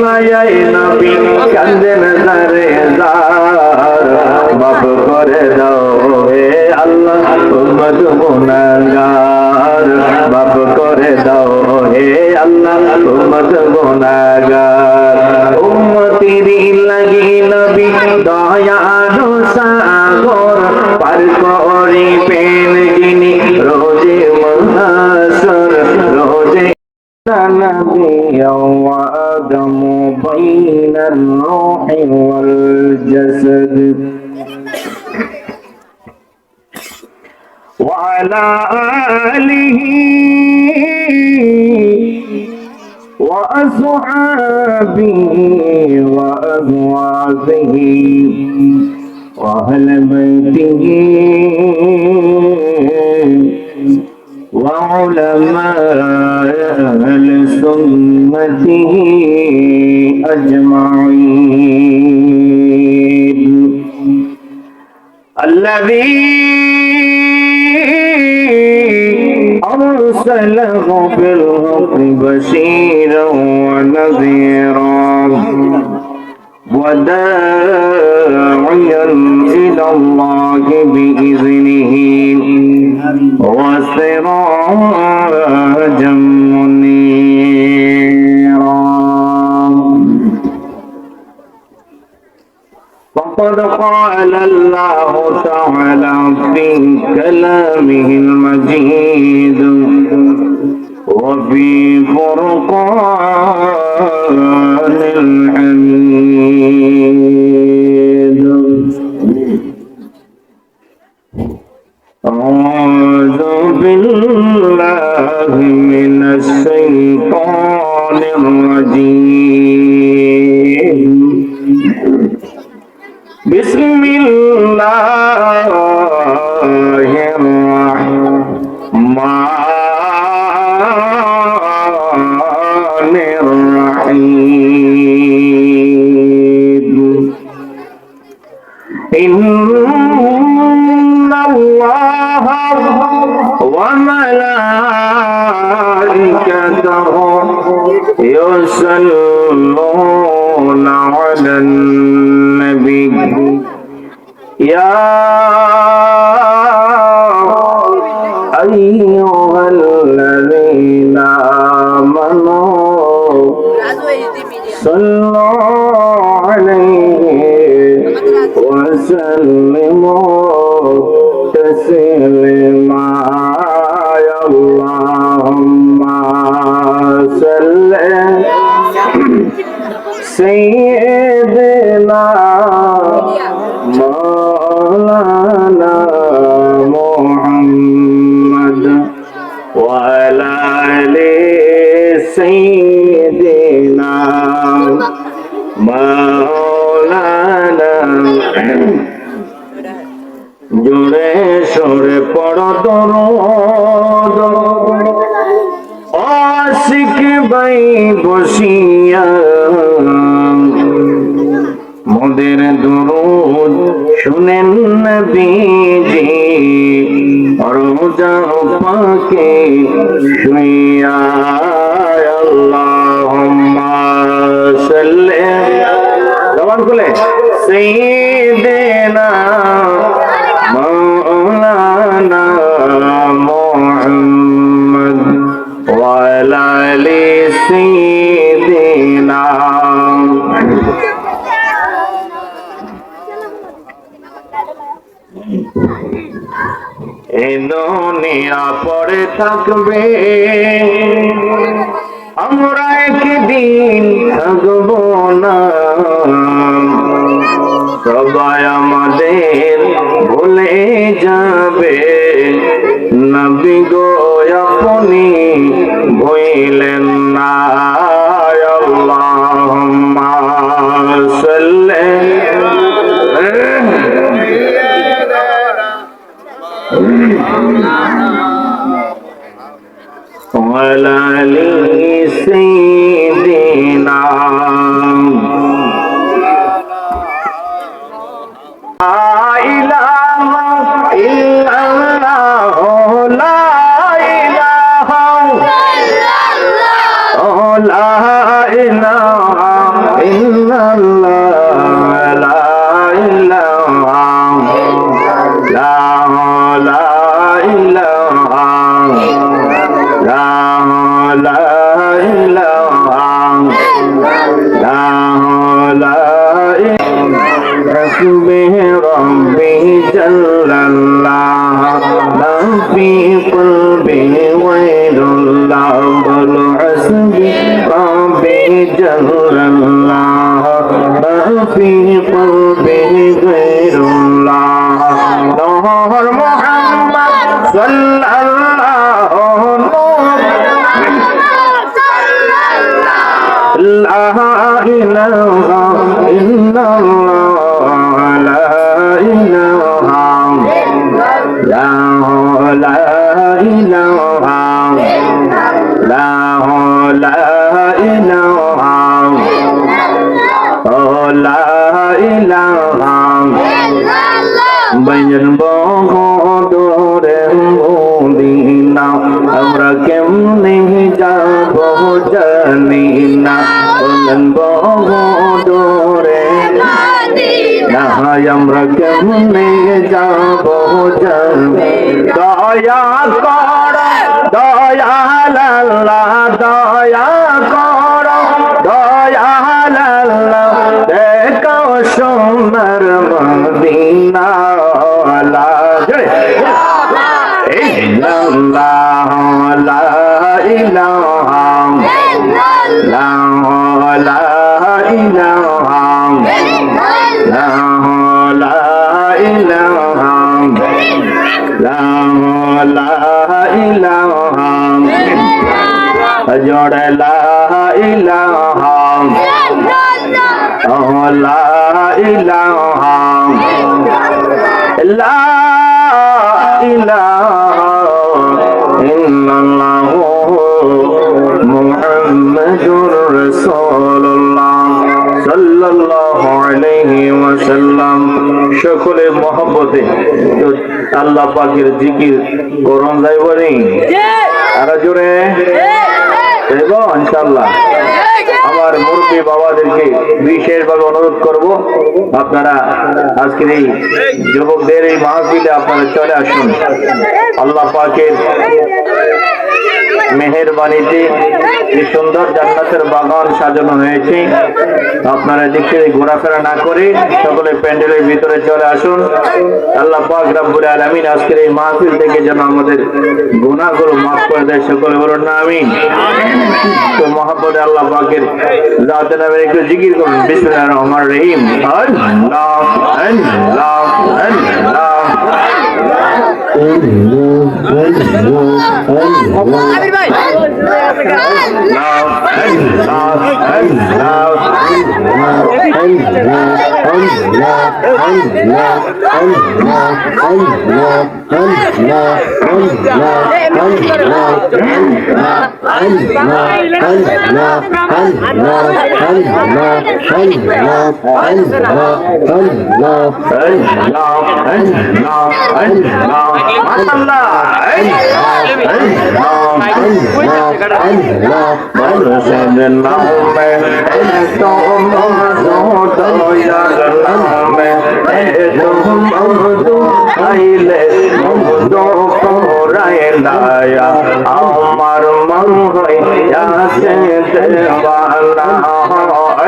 মায়ায় নবী কান্দেন জারে জার মাফ করে দাও হে আল্লাহ উম্মত গুনাহগার মাফ করে দাও হে আল্লাহ উম্মত গুনাহগার উম্মতেরই লাগি নবী দয়ার সাগর পার করিবেন যিনি রোজে মহাশর রোজে نبي وآدم بين الروح والجسد وعلى آله وأصحابه وأزواجه وأهل بيته وعلماء أهل سنته أجمعين الذي أرسله بالحق بشيرا ونذيرا وداعيا إلى الله بإذنه وسراجا منيرا فقد قال الله تعالى في كلامه المجيد وفي فرقان الحميد أعوذ بالله من الشيطان الرجيم بسم الله الرحمن الرحيم إن الله وملائكته يصلون على النبي يا أيها الذين آمنوا صلوا عليه وسلموا تسليما اللهم صل سيدنا مولانا محمد وعلى آل سيدنا مولانا জোরে সরে পড়ো দরুদ আশিক ভাই বসিয়া মোদের দরুদ শুনেন নবীজি রোজা পাকে শুইয়া আল্লাহুম্মা সাল্লি জবান খুলে সাইয়্যিদিনা مولانا محمد وعلى آل سيدنا এই দুনিয়া পড়ে থাকবে আমরা একদিন থাকবো না সবাই আমাদের ভুলে যাবে নবী গো আপনি ভুলেন না আল্লাহুম্মা সাল্লি আলা আলি সাইয়্যিদিনা لا إله আমরা কেমনে যাব জানি না, বলেন বহুদূরে না, আমরা কেমনে যাব জানি। দয়া কর দয়াল আল্লাহ, দয়া কর দয়াল আল্লাহ, দেখাও সোনার মদিনা। জোড়ে লা ইলাহা লা ইলাহা লা ইলাহা ইল্লাল্লাহু মুহাম্মাদুর রাসূলুল্লাহ সাল্লাল্লাহু আলাইহি ওয়াসাল্লাম। সকলে মহব্বতে আল্লাহ পাকের জিকির করুন যাইবনি, আরো জোরে দেব ইনশাআল্লাহ। আমার মুরব্বী বাবাদেরকে বিশেষভাবে অনুরোধ করব, আপনারা আজকের এই যুবকদের এই মাহফিলে আপনারা চলে আসুন। আল্লাহ পাকের মেহেরবানিতে এই সুন্দর জান্নাতের বাগান সাজানো হয়েছে। আপনারা দেখতে ঘোরাফেরা না করে সকলে প্যান্ডেলের ভিতরে চলে আসুন। আল্লাহ পাক রব্বুল আলামিন আজকের এই মাহফিল থেকে যেন আমাদের গুনাহগুলো মাফ করে দেয়, সকলে বলুন না আমিন। তো মহব্বতে আল্লাহ পাকের জাতের নামে একটু জিকির করুন, বিসমিল্লাহির রহমানির রহিম। আল্লাহ আল্লাহ আল্লাহ আমার মন হইয়াছে দেওয়ানা।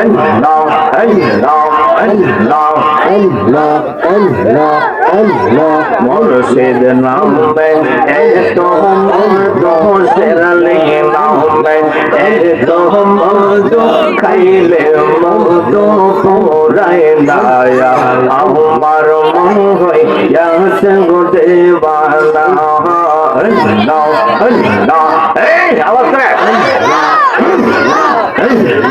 আল্লাহ আল্লাহ আল্লাহ আল্লাহ আল্লাহ আল্লাহ মুর্শিদ নামে এত দোষের নামে এত মধু খাইলে মধু পুরায় দায়া। আমার মন হইয়াছে দেওয়ানা। আল্লাহ আল্লাহ এই আওয়াজ করে আল্লাহ আল্লাহ আল্লাহ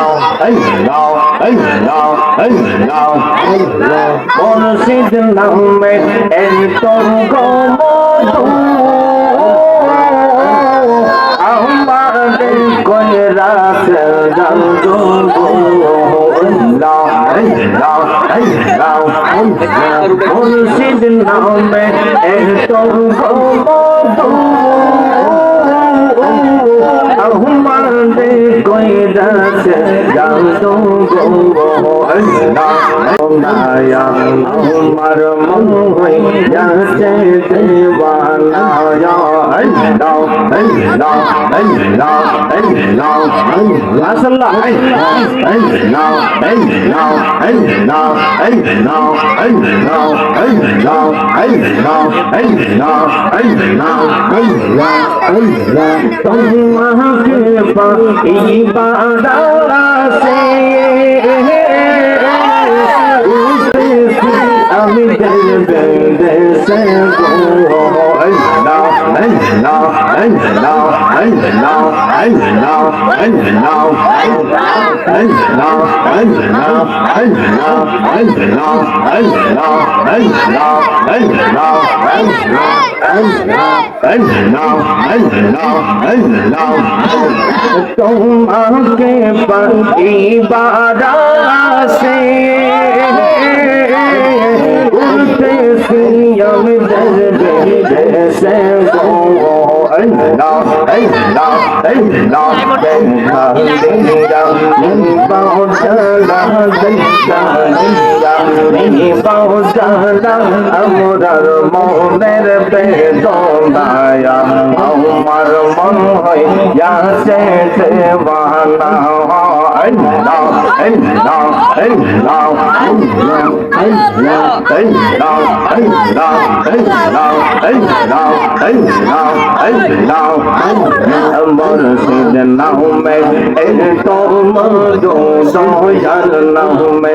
আল্লাহ আল্লাহ আল্লাহ আল্লাহ মুর্শিদ নামে এত মধু আমাদের কইরাস জাদু। মুর্শিদ নামে তো মধু আমাদের কইরাছে জাদু গো আল্লাহ আমার মন হয়ে যাচ্ছে দেওয়ানা আল্লাহ আল্লাহ আল্লাহ আল্লাহ মাশাআল্লাহ আল্লাহ আল্লাহ আল্লাহ আল্লাহ আল্লাহ আল্লাহ আল্লাহ আল্লাহ আল্লাহ আল্লাহ আল্লাহ তোমাকে পাই বাদাসে আমি দেশে গো আল্লাহ আল্লাহ আল্লাহ আল্লাহ আল্লাহ আল্লাহ আল্লাহ আল্লাহ আল্লাহ আল্লাহ আল্লাহ আল্লাহ আল্লাহ তোমাকে পাইবারাসে উঠতেছি আমি দেশে গো আল্লাহ আল্লাহ আল্লাহ দেখা দিয়া আমরার মনের বেদনায় আমার মন হয় যাচ্ছে দেওয়ানা আল্লাহ আল্লাহ আল্লাহ আল্লাহ আল্লাহ আল্লাহ আল্লাহ আল্লাহ আল্লাহ আল্লাহ আল্লাহ মুর্শিদ নামে তো মধু দয়াল নামে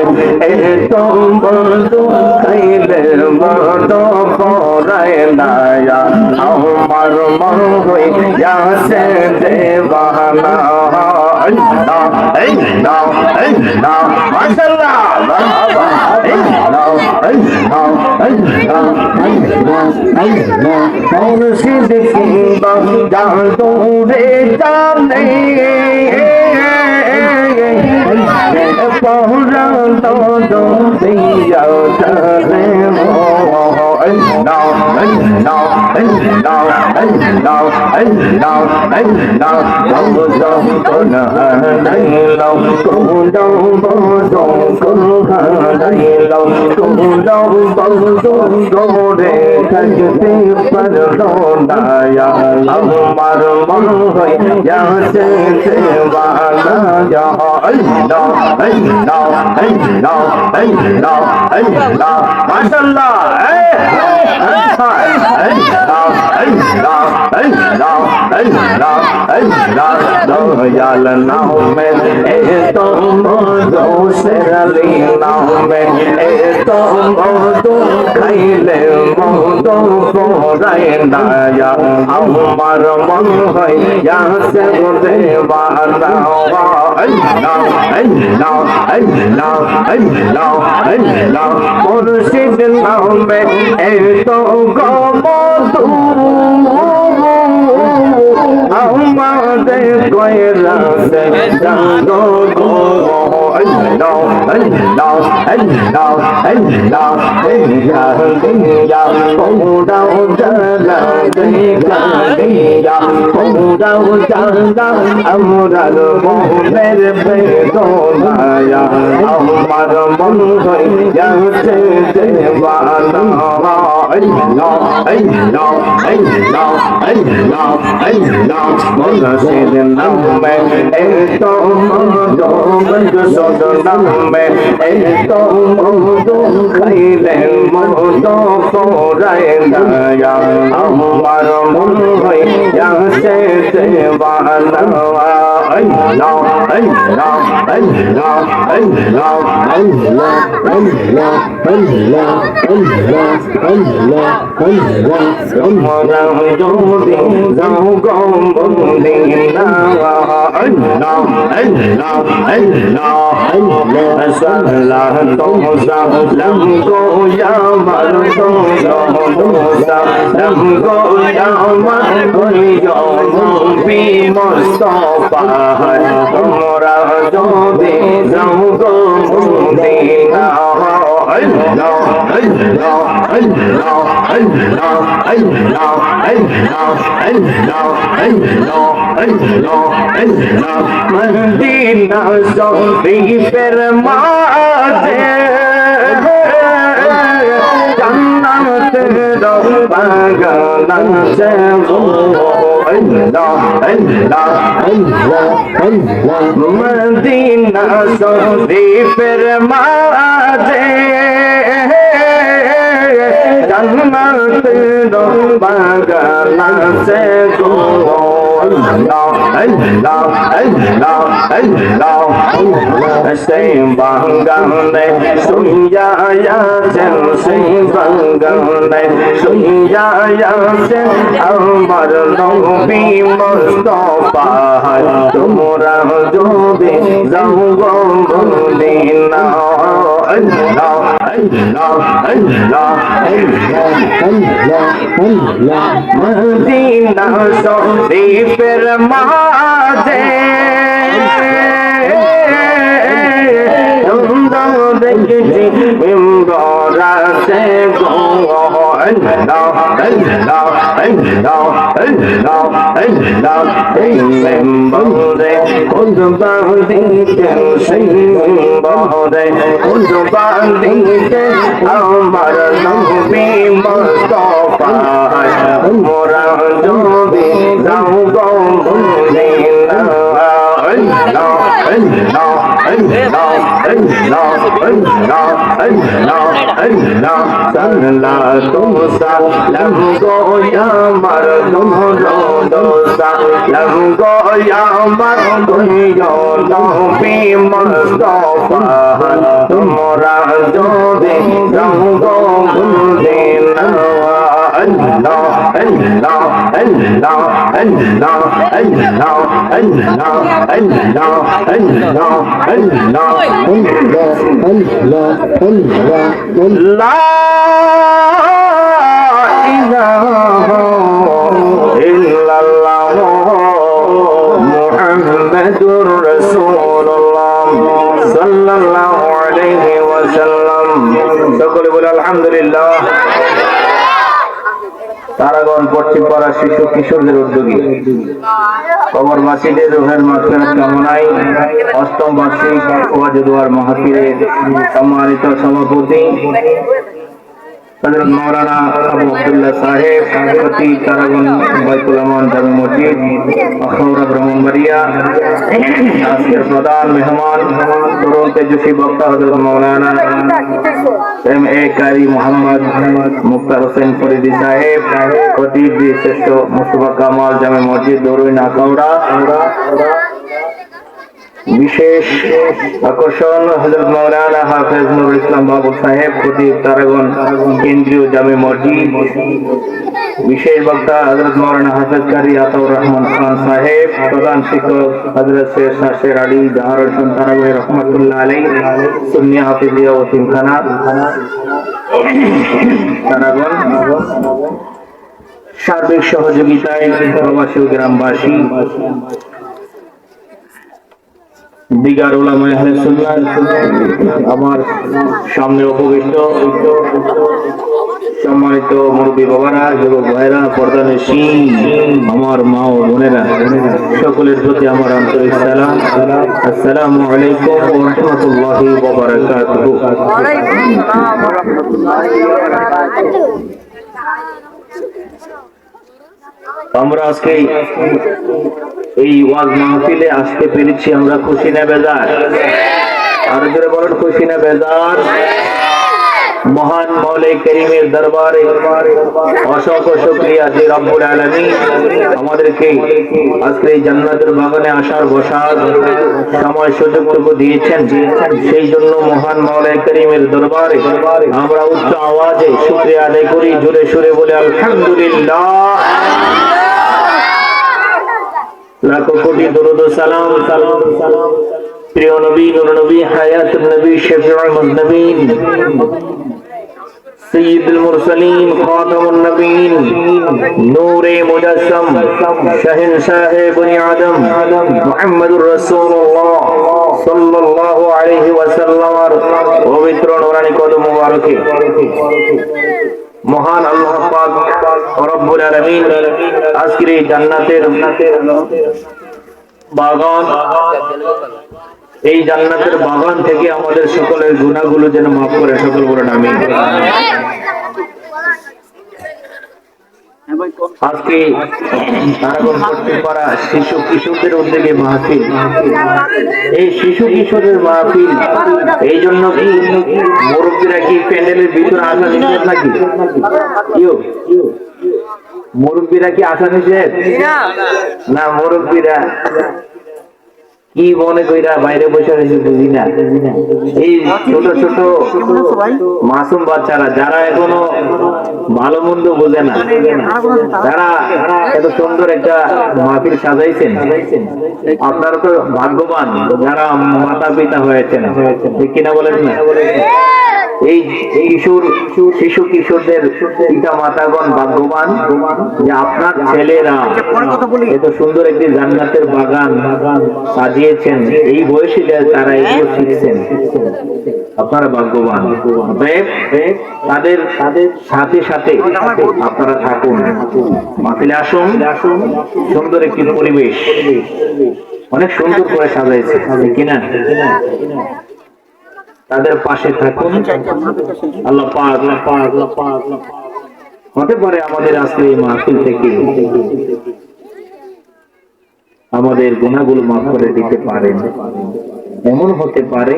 তো মধু খাইলে মধু পরায় নায়া আমার মন হয়ে যাচ্ছে দেওয়ানা আল্লাহ আল্লাহ আল্লাহ মাশাআল্লাহ বাবা আল্লাহ আল্লাহ আল্লাহ আল্লাহ আল্লাহ মুর্শিদ কি জাদু রে জানে পহরা তো দিয়া জানে Allah Allah Allah Allah Allah Allah Allah kona nailo kono bodo kono nailo kono bodo gore tajte pardo daya amar mon hoy jaase dewana ya Allah Allah Allah Allah Allah mashallah Dayal नाम में तो मधु Shirley नाम में तो मधु खाइले मधु पोराय नाया हमार मन है यासे देवाना अल्लाह अल्लाह अल्लाह अल्लाह अल्लाह मुर्शिद नाम में तो गो मधु আমাদের কয়রাতে জানো গো আল্লাহ আল্লাহ আল্লাহ আল্লাহ ইয়া ইয়া কোদাও জালা দেখা দিয়া কোদাও জালা আমরার মনের বেদনায়া আমার মন হই যাচ্ছে দেওয়ানা আল্লাহ আল্লাহ আল্লাহ আল্লাহ আল্লাহ মুর্শিদ নামে তো মধু মধুসূদ নামে তো মধু খাইলে মধু পোরায় দয়া আমার মন হয়ে যাচ্ছে দেওয়ানা আল্লাহ আল্লাহ আল্লাহ আল্লাহ আল্লাহ আল্লাহ আল্লাহ আল্লাহ আল্লাহ আল্লাহ তোমরা যদি যাও গো মদিনা আল্লাহ আল্লাহ আল্লাহ আল্লাহ সাল্লাহ সাল্লাম গো আমার সাল্লাম গো আমার নবী মুস্তাফা তোমরা যদি যাও গো মদিনা আল্লাহ মদিনা শরীফের মাঝে জান্নাতের বাগান আছে গো আল্লাহ আল্লাহ আল্লাহ আল্লাহ মদিনা শরীফের মাঝে জান্নাতের বাগান আছে গো Allah, Allah, Allah, Allah, say bangane, sunya ya sen, say bangane, sunya ya sen, amar nabi Mustafa, tumra jobe zango mudina, Allah, Allah, Allah, Allah, Allah, Madina শরীফের মাঝে দেখেছি মিম্বর আছে গো আল্লাহ আল্লাহ আল্লাহ আল্লাহ আল্লাহ এই মিম্বরে খুতবা দিতেন সেই মিম্বরে খুতবা দিতেন আমার নবী মুস্তাফা মোরা জবে যাও গো মদিনা আল্লাহ আল্লাহ আল্লাহ আল্লাহ আল্লাহ আল্লাহ আল্লাহ সাল্লাতু সালাম গো ইয়া মারদুম রো সালাম গো ইয়া মারদুম নবী মুস্তাফা তোমরা জবে যাও গো Medina Allah, Allah, Allah, Allah, Allah, Allah, Allah, Allah, Allah, La ilaha illallah Muhammadur Rasulullah sallallahu alayhi wa sallam. সকলে বলে আলহামদুলিল্লাহ। তারাগণ পশ্চিম পাড়া শিশু কিশোরদের উদ্যোগে কবরবাসীদের রুহের মাগফিরাত কামনায় অষ্টম বার্ষিক ওয়াজ দোয়ার মাহফিলের সম্মানিত সভাপতি হযরত মাওলানা আবু আব্দুল্লাহ সাহেব খতিব তারাগণ বাইতুল আমান জামে মসজিদ আখাউড়া ব্রাহ্মণবাড়িয়া আজকের প্রধান মেহমান তরুণ তেজস্বী বক্তা হযরত মাওলানা এম.এ. কারি মোহাম্মদ মুক্তার হোসেন ফরিদি সাহেব খতিব শ্রেষ্ঠ মুস্তাফা কামাল জামে মসজিদ দরুইন আখাউড়া বিশেষ আকর্ষণ হযরত মাওলানা হাফেজ নুরুল ইসলাম বাবু সাহেব খতিব তারাগণ কেন্দ্রীয় জামে মসজিদ বিশেষ বক্তা হযরত মাওলানা হাফেজ কারি আতাউর রহমান খান সাহেব প্রধান শিক্ষক হযরত শেখ নাসির আলী জাহার হোসেন তারাগণী রহমাতুল্লাহ আলাইহি সুন্নিয়া হাফিজিয়া ওয়াতিমখানা তারাগণ সার্বিক সহযোগিতায় প্রবাসী গ্রামবাসী দিগার উলামায়ে আহলে সুন্নাহ আমার সামনে উপবিষ্ট সম্মানিত মুরব্বী বাবারা যুবক ভাইরা পর্দানশীন আমার মা ও বোনেরা সকলের প্রতি আমার আন্তরিক সালাম। আসসালামু আলাইকুম ওয়া রাহমাতুল্লাহি ওয়া বারাকাতুহু। ওয়া আলাইকুম আসসালাম ওয়া রাহমাতুল্লাহি ওয়া বারাকাতুহু। আমরা আজকে এই ওয়াজ মাহফিলে আসতে পেরেছি, আমরা খুশি না বেজার? আর জোরে বলেন খুশি না বেজার? মহান মৌলা করিমের দরবারে অসংখ্য শুকরিয়া যে রব্বুল আলামিন আমাদেরকে আজকে এই জান্নাতের বাগানে আসার বসার সময় সুযোগটুকু দিয়েছেন। সেই জন্য মহান মৌলা করিমের দরবারে আমরা উচ্চ আওয়াজে শুকরিয়া আদায় করি, জোরে সুরে বলে আলহামদুলিল্লাহ। লাখো কোটি দরুদ ও সালাম প্রিয় নবী নূর নবী হায়াতুন নবী শফিউল মুজনবিন সাইয়্যিদুল মুরসালিন খাতামুন নবীন নূরে মুজাসসাম শাহিনশাহে বনি আদম মুহাম্মদুর রাসূলুল্লাহ সাল্লাল্লাহু আলাইহি ওয়াসাল্লামের পবিত্র নূরানী কদম মুবারকে মহান আল্লাহ পাক রব্বুল আলামিন আজকের এই জান্নাতের বাগান, এই জান্নাতের বাগান থেকে আমাদের সকলের গুনাহগুলো যেন মাফ করে, সকল বলেন আমিন। আজকে তারাগণ করতে পারা শিশু কিশোরদের উদ্যোগে মাহফিল, এই শিশু কিশোরের মাহফিল এই জন্য কি মুরব্বীরা কি প্যান্ডেলের ভিতরে আসা নিষেধ নাকি? মুরব্বীরা কি আসা নিষেধ না? মুরব্বীরা কি মনে কইরা বাইরে বসে রয়েছে বুঝি না। এই ছোট ছোট মাসুম বাচ্চারা যারা এখনো ভালো মন্দ বোঝে না, তারা এত সুন্দর একটা মাহফিল সাজাইছেন। আপনারা তো ভাগ্যবান যারা মাতা পিতা হয়েছেন, ঠিক কিনা বলেন না? এই শিশু কিশোরদের পিতা মাতাগণ ভাগ্যবান যে আপনার ছেলেরা এত সুন্দর একটি জান্নাতের বাগান সাজিয়েছেন। এই বয়সে তারা এগুলো শিখছেন, আপনারা ভাগ্যবান। তাদের সাথে সাথে আপনারা থাকুন, মাহফিলে আসুন। সুন্দর একটি পরিবেশ অনেক সুন্দর করে সাজাইছে, কিনা? তাদের পাশে থাকুন। আল্লাহ পাক হতে পারে আমাদের আজকে এই মাহফিল থেকে আমাদের গুনাহগুলো মাফ করে দিতে পারেন। এমন হতে পারে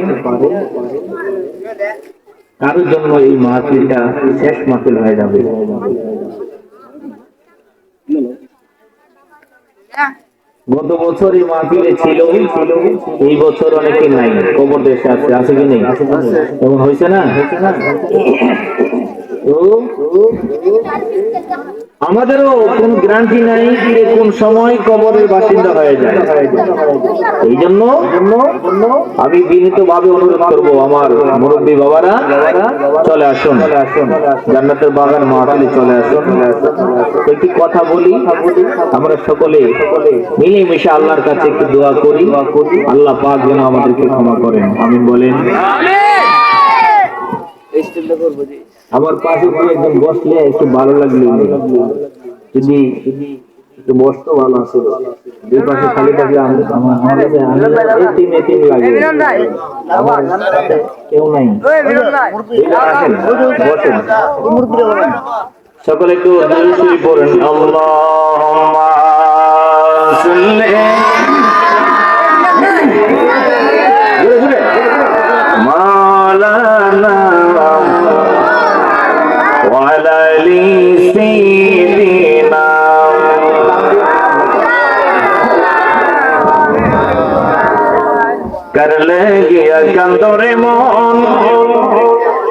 কারোর জন্য এই মাহফিলটা শেষ মাহফিল হয়ে যাবে। গত বছর এই মাহফিলে ছিল, এই বছর অনেকে নাই, কবর দেশে আছে কি নেই? এমন হয়েছে না? আমাদেরও কোন গ্যারান্টি নাই যে কোন সময় কবরের বাসিন্দা হয়ে যায়। এই জন্য আমি বিনীত ভাবে অনুরোধ করবো আমার মুরব্বী বাবারা, চলে আসুন জান্নাতের বাগান মাহফিলে, চলে আসুন। একটি কথা বলি, আমরা সকলে মিলেমিশে আল্লাহর কাছে একটু দোয়া করি, আল্লাহ পাক যেন আমাদেরকে ক্ষমা করেন। আমিন বলেন। আমার পাশে একজন বসলে একটু ভালো লাগলো, যদি একটু বসতো ভালো আছে। দুই পাশে খালি থাকলে আমার কাছে এতিম লাগে, কেউ নাই। বসেন সকলে, একটু দুরূদ পড়েন। আল্লাহুম্মা সাল্লি মাওলানা ওয়ালা আলি সাইয়্যিদিনা कर लेगी कंदरे मन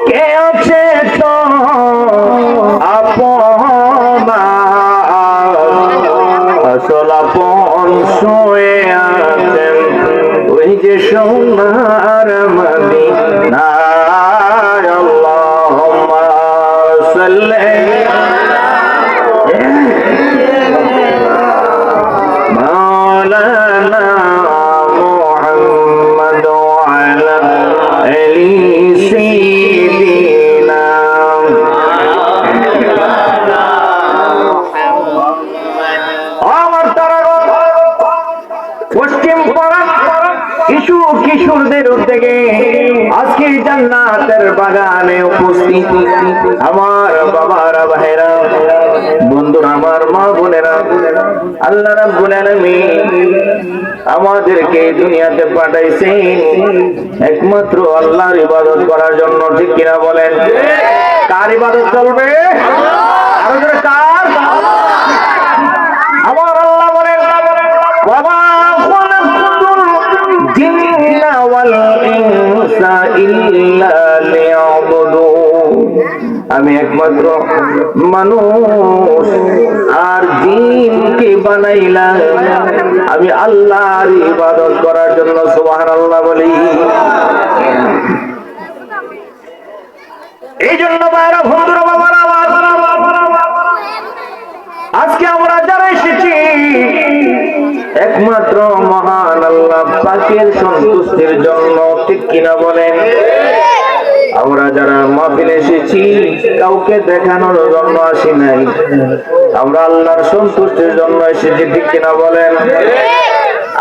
के আছে তো আপনা আসল আপন শুয়ে আছেন ওই যে সোনার মদিনা। আল্লাহুম্মা সাল্লি মাওলানা কিশোরদের উদ্যোগে আজকে জান্নাতের বাগানে উপস্থিত আমার বাবারা, ভাইরা, বন্ধুরা, আমার মা বোনেরা, আল্লাহ রাব্বুল আলামিন আমাদেরকে দুনিয়াতে পাঠাইছেন একমাত্র আল্লাহর ইবাদত করার জন্য, ঠিক কিনা বলেন? কার ইবাদত চলবে? আরো জোরে কার? আমার আল্লাহ বলেন, বাবা আমি একমাত্র মানুষ আর জিনকে বানাইলাম আমি আল্লাহর ইবাদত করার জন্য। সুবহানাল্লাহ বলি। এই জন্য বাইরা বন্ধুরা, বাবারা, আল্লাহ পাকের সন্তুষ্টির জন্য, ঠিক কিনা বলেন? আমরা যারা মাহফিলে এসেছি কাউকে দেখানোর জন্য আসি নাই, আমরা আল্লাহর সন্তুষ্টির জন্য এসেছি, ঠিক কিনা বলেন?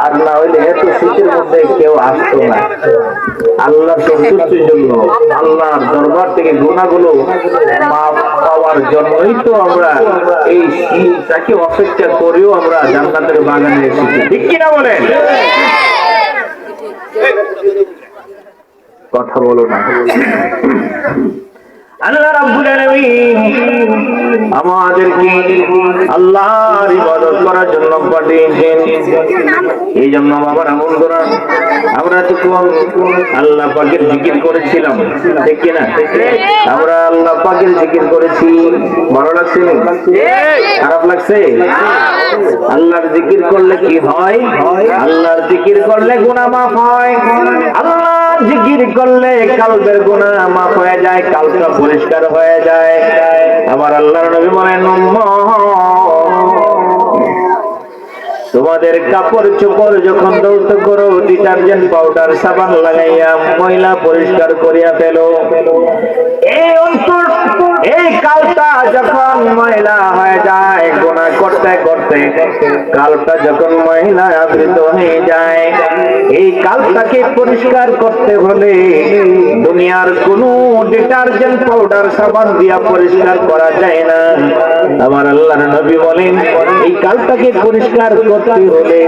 আর না হইলে এত শীতের মধ্যে কেউ আসতো না। আল্লাহর সন্তুষ্টির জন্য, আল্লাহর দরবার থেকে গুনাহগুলো মাফ পাওয়ার জন্যই তো আমরা এই শীতটাকে অপেক্ষা করেও আমরা জান্নাতের বাগানে এসেছি, ঠিক কিনা বলেন? কথা বলো না। আল্লাহ রাব্বুল আলামিন আমাদেরকে আল্লাহর ইবাদত করার জন্য পাঠিয়েছেন। এই জন্য বাবার বন্ধুরা, আমরা তখন আল্লাহ পাকের জিকির করেছিলাম, ঠিক কিনা? আমরা আল্লাহ পাকের জিকির করেছি, ভালো লাগছে? খারাপ লাগছে? আল্লাহর জিকির করলে কি হয়? আল্লাহর জিকির করলে গুনাহ মাফ হয়। আল্লাহর জিকির করলে কালবের গুনাহ মাফ হয়ে যায়, কালটা পরিষ্কার হয়ে যায়। আমার আল্লাহর নবী বলেন, তোমাদের কাপড় চোপড় যখন ধৌত করো, ডিটারজেন্ট পাউডার সাবান লাগাইয়া ময়লা পরিষ্কার করিয়া ফেলো। এই অন্তর, এই কালটা যখন ময়লা হয়ে যায়, গুনাহ করতে করতে কালটা যখন ময়লা আবৃত হয়ে যায়, এই কালটাকে পরিষ্কার করতে হলে দুনিয়ার কোনো ডিটারজেন্ট পাউডার সাবান দিয়া পরিষ্কার করা যায় না। আমার আল্লাহর নবী বলেন, এই কালটাকে পরিষ্কার করতে হলে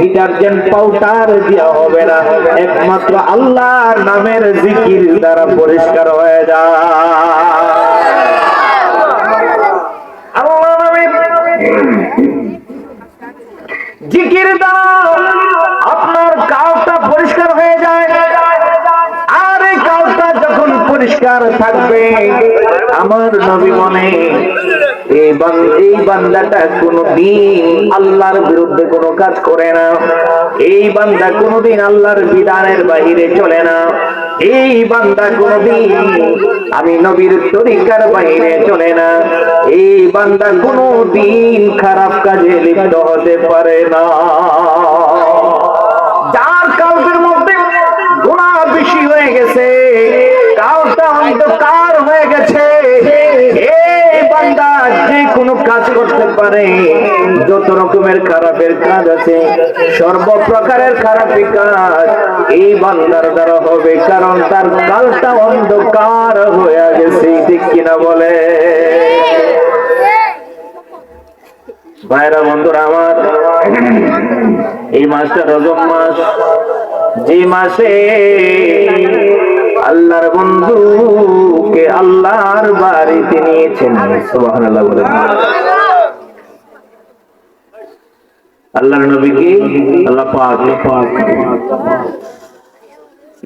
ডিটারজেন্ট পাউডার দিয়া হবে না, একমাত্র আল্লাহর নামের জিকির দ্বারা পরিষ্কার হয়ে যায়। আল্লাহর নামের জিকির দ্বারা আপনার কালটা পরিষ্কার হয়ে যায়। আর এই কালটা যখন পরিষ্কার থাকবে, আমার নবী মনে এই বান্দাটা কোনদিন আল্লাহর বিরুদ্ধে কোনো কাজ করে না, এই বান্দা কোনদিন আল্লাহর বিধানের বাহিরে চলে না, এই বান্দা কোনদিন আমি নবীর তরিকার বাহিরে চলে না, এই বান্দা কোনদিন খারাপ কাজে লিপ্ত হতে পারে না। যার কালবের মধ্যে গুনাহ বেশি হয়ে গেছে, কালটা অন্ধকার হয়ে গেছে, এই বান্দা যে কোনো কাজ করতে পারে। যত রকমের খারাপের কাজ আছে, সর্বপ্রকারের খারাপি কাজ এই বান্দার দ্বারা হবে, কারণ তার কালটা অন্ধকার হয়ে গেছে, ঠিক কিনা বলে? ভাইরা বন্ধুরা আমার, এই মাসটা রজব মাস, যে মাসে আল্লাহর বন্ধুকে আল্লাহর বাড়িতে নিয়েছেন, সুবহানাল্লাহ বলেন। আল্লাহর নবীকে আল্লাহ পাক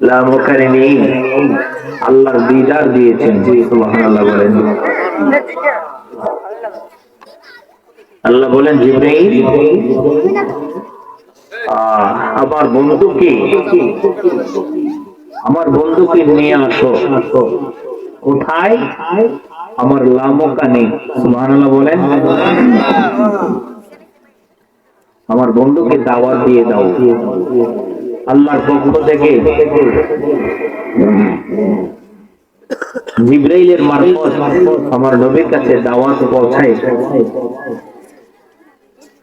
লামকারিনী আল্লাহর দিদার দিয়েছেন, সুবহানাল্লাহ বলেন। আল্লাহ বলেন, জিবরাইল আমার বন্ধুকে নিয়ে আসো। কোথায়? আমার লামকানে, সুবহানাল্লাহ বলেন। আমার বন্ধুকে দাওয়াত দিয়ে দাও। আল্লাহর পক্ষ থেকে জিবরাইলের মারফত আমার নবীর কাছে দাওয়াত পৌঁছায়।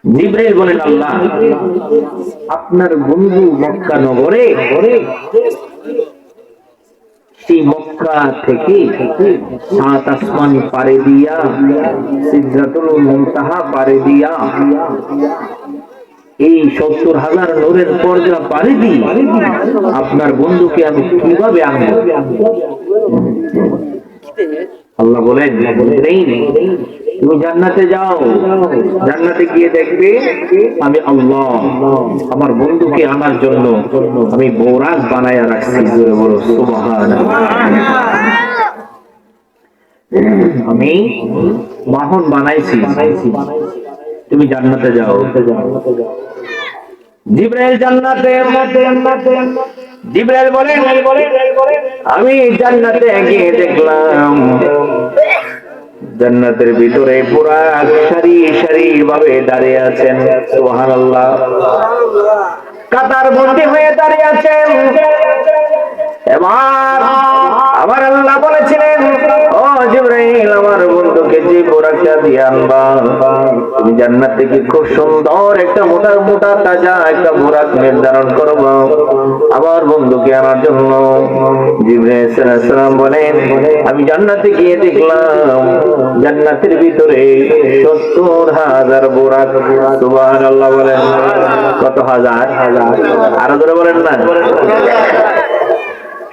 জিবরাইল বলেন, আল্লাহ আপনার বন্ধু মক্কা নগরে, সেই মক্কা থেকে 7 আসমান পাড়ি দিয়া, সিদরাতুল মুনতাহা পাড়ি দিয়া, এই 70,000 নূরের পর্দা পাড়ি দিই, আপনার বন্ধুকে আমি কিভাবে আনবো? আল্লাহ বলেন, তুমি জান্নাতে যাও, জান্নাতে গিয়ে দেখবে আমি আল্লাহ আমার বন্ধুকে আনার জন্য আমি বোরাক বানায়া রাখছি। জোরে বলো সুবহানাল্লাহ। আমি বাহন বানাইছি, তুমি জান্নাতে যাও। জিবরাইল জান্নাতে, জিবরাইল বলেন, আমি জান্নাতে গিয়ে দেখলাম জান্নাতের ভিতরে বুরাক সারি সারি ভাবে দাঁড়িয়ে আছেন, সুবহানাল্লাহ। কাতার বন্দী হয়ে দাঁড়িয়ে আছেন। এবার আমার আল্লাহ বলেছিলেন, ও জিবরাইল, আমার বন্ধুকে যে বোরাকটা দিয়ে আনবা, তুমি জান্নাত থেকে খুব সুন্দর একটা মোটা মোটা তাজা একটা বোরাক নির্ধারণ করবা আমার বন্ধুকে আনার জন্য। জিবরাইল আলাইহিস সালাম বলেন, আমি জান্নাতে গিয়ে দেখলাম জান্নাতের ভিতরে 70,000 বোরাক। সুবহানাল্লাহ বলেন। কত হাজার? আরো ধরে বলেন না।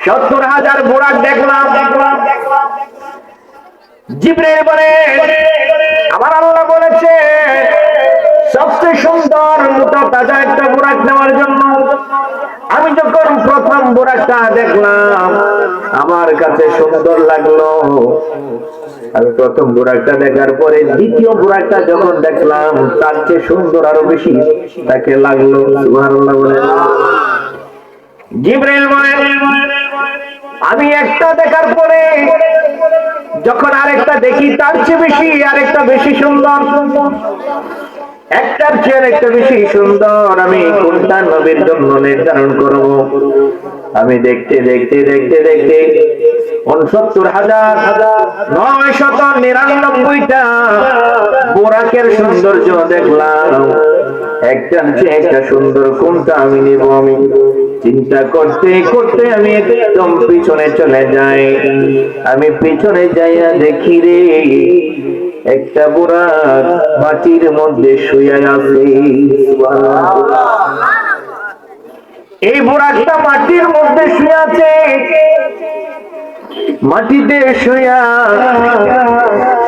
70,000 বোরাক দেখলাম। জিবরাইল বলে, আমার আল্লাহ বলেছে সবচেয়ে সুন্দর মোটা তাজা একটা বোরাক নেওয়ার জন্য। আমি যখন প্রথম বোরাকটা দেখলাম আমার কাছে সুন্দর লাগলো। আমি প্রথম বোরাকটা দেখার পরে দ্বিতীয় বোরাকটা যখন দেখলাম তার চেয়ে সুন্দর আরো বেশি তাকে লাগলো। সুবহানাল্লাহ বলেন। জিবরাইল বলেন, আমি একটা দেখার পরে যখন আরেকটা দেখি তার চেয়ে বেশি আরেকটা বেশি সুন্দর, একটার চেয়ে আরেকটা বেশি সুন্দর। আমি কোনটা নবীর জন্য নির্ধারণ করব? আমি দেখতে দেখতে দেখতে দেখতে 69,999টা বোরাকের সৌন্দর্য দেখলাম। একটার চেয়ে একটা সুন্দর, কোনটা আমি নিব? আমি চিন্তা করতে করতে আমি একদম পিছনে চলে যাই। আমি পিছনে যাইয়া দেখি রে, একটা বোরাক মাটির মধ্যে শুয়ে আছে। এই বোরাকটা মাটির মধ্যে শুয়ে আছে। মাটিতে শুয়া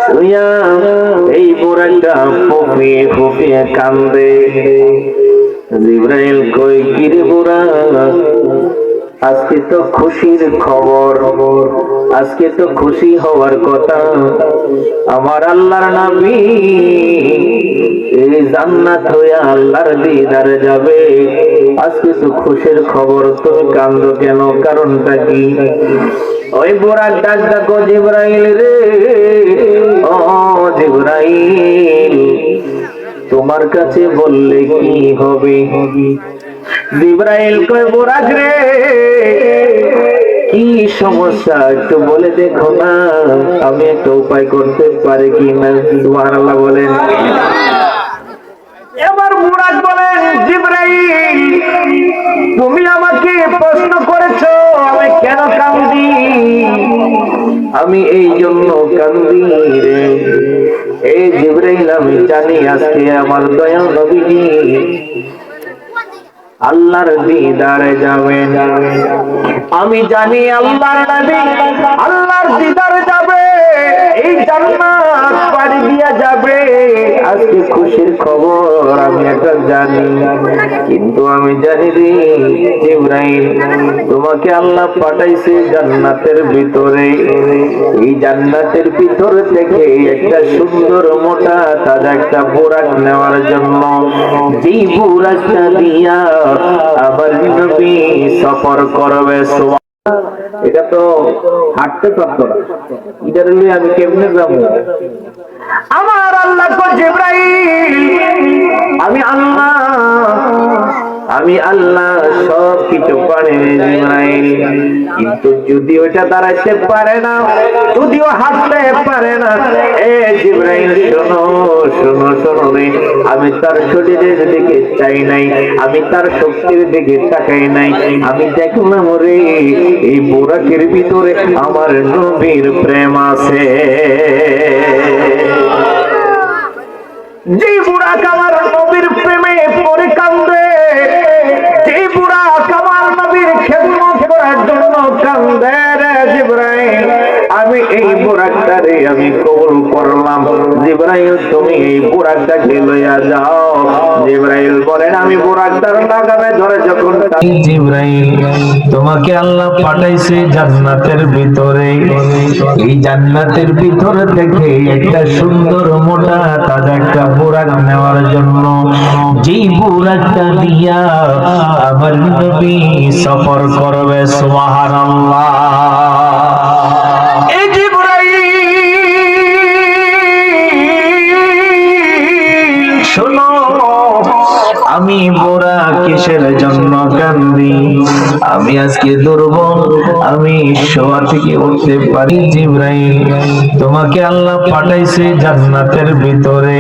শুয়া এই বোরাকটা ফুপিয়ে ফুপিয়ে কান্দে। জিবরাইল কই, কি রে বোরাক, আজকে তো খুশির খবর, আজকে তো খুশি হওয়ার কথা। আমার আল্লাহর নবী এই জান্নাত হয়ে আল্লাহর দিদারে যাবে, আজকে তো খুশির খবর, তুমি কান্দো কেন? কারণটা কি? ওই বোরাক ডাক ডাকো, জিবরাইল রে, ও জিবরাইল, তোমার কাছে বললে কি হবে? জিবরাইল কয়, বোরাক রে, কি সমস্যা একটু বলে দেখো না, আমি একটা উপায় করতে পারি কি না। সুবহানাল্লাহ বলেন। এবার বোরাক বলেন, জিবরাইল, তুমি আমাকে প্রশ্ন করেছো আমি কেন কাঁদি? আমি এই জন্য কাঁদি রে, এই জিবরাইল, আমি জানি আজকে আমার দয়াল নবীজি আল্লাহর দিদারে যাবেন। আমি জানি আল্লাহর নবী আল্লাহর দিদারে যাবে, এই জান্নাত পাড়ি দিয়া যাবে, আজকে খুশির খবর আমি এটা জানি। কিন্তু আমি জানি রে জিবরাইল, তোমাকে আল্লাহ পাঠাইছে জান্নাতের ভিতরে। এই জান্নাতের ভিতর থেকে একটা সুন্দর মোটা তাজা একটা বোরাক নেওয়ার জন্য। যেই বোরাকটা দিয়া আবার নবী সফর করবে। এটা তো হাঁটতে পারতো না, এটা নিয়ে আমি কেমনে যাবো? আমার আল্লাহ কো, জিবরাইল, আমি আল্লাহ, আমি আল্লাহ সব কিছু পারে জিবরাইল, কিন্তু যদি ওটা দাঁড়াইতে পারে না, যদিও হাঁটতে পারে না, এ জিবরাইল শোনো শোনো শোনো রে, আমি তার শরীরের দিকে চাই নাই, আমি তার শক্তির দিকে তাকাই নাই, আমি দেখলাম রে এই বোরাকের ভিতরে আমার নবীর প্রেম আছে। যে বুড়াক আমার নবীর প্রেমে পড়ে কান্দে, যে বুড়াক আমার নবীর খেদমত করার জন্য কান্দে রে জিবরাইল, আমি এই বুড়াকটারে আমি কবুল করলাম। জিবরাইল, তুমি এই বুড়াকটাকে লইয়া যাও। জিবরাইল বলেন, আমি বুড়াকটার লাগামে ধরে যখন, জিবরাইল, তোমাকে আল্লাহ পাঠাইছে জান্নাতের ভিতরে, এই জান্নাতের ভিতর থেকে একটা সুন্দর মোটা তাজা একটা বোরাক নেওয়ার জন্য। যেই বোরাকটা দিয়া আমার নবী সফর করবে। সুবহানাল্লাহ। এই জিবরাইল শোনো, আমি বোরাক কিসের জন্য কান্দি? আমি আজকে দুর্বল, আমি শোয়া থেকে উঠতে পারি। জিবরাইল, তোমাকে আল্লাহ পাঠাইছে জান্নাতের ভিতরে।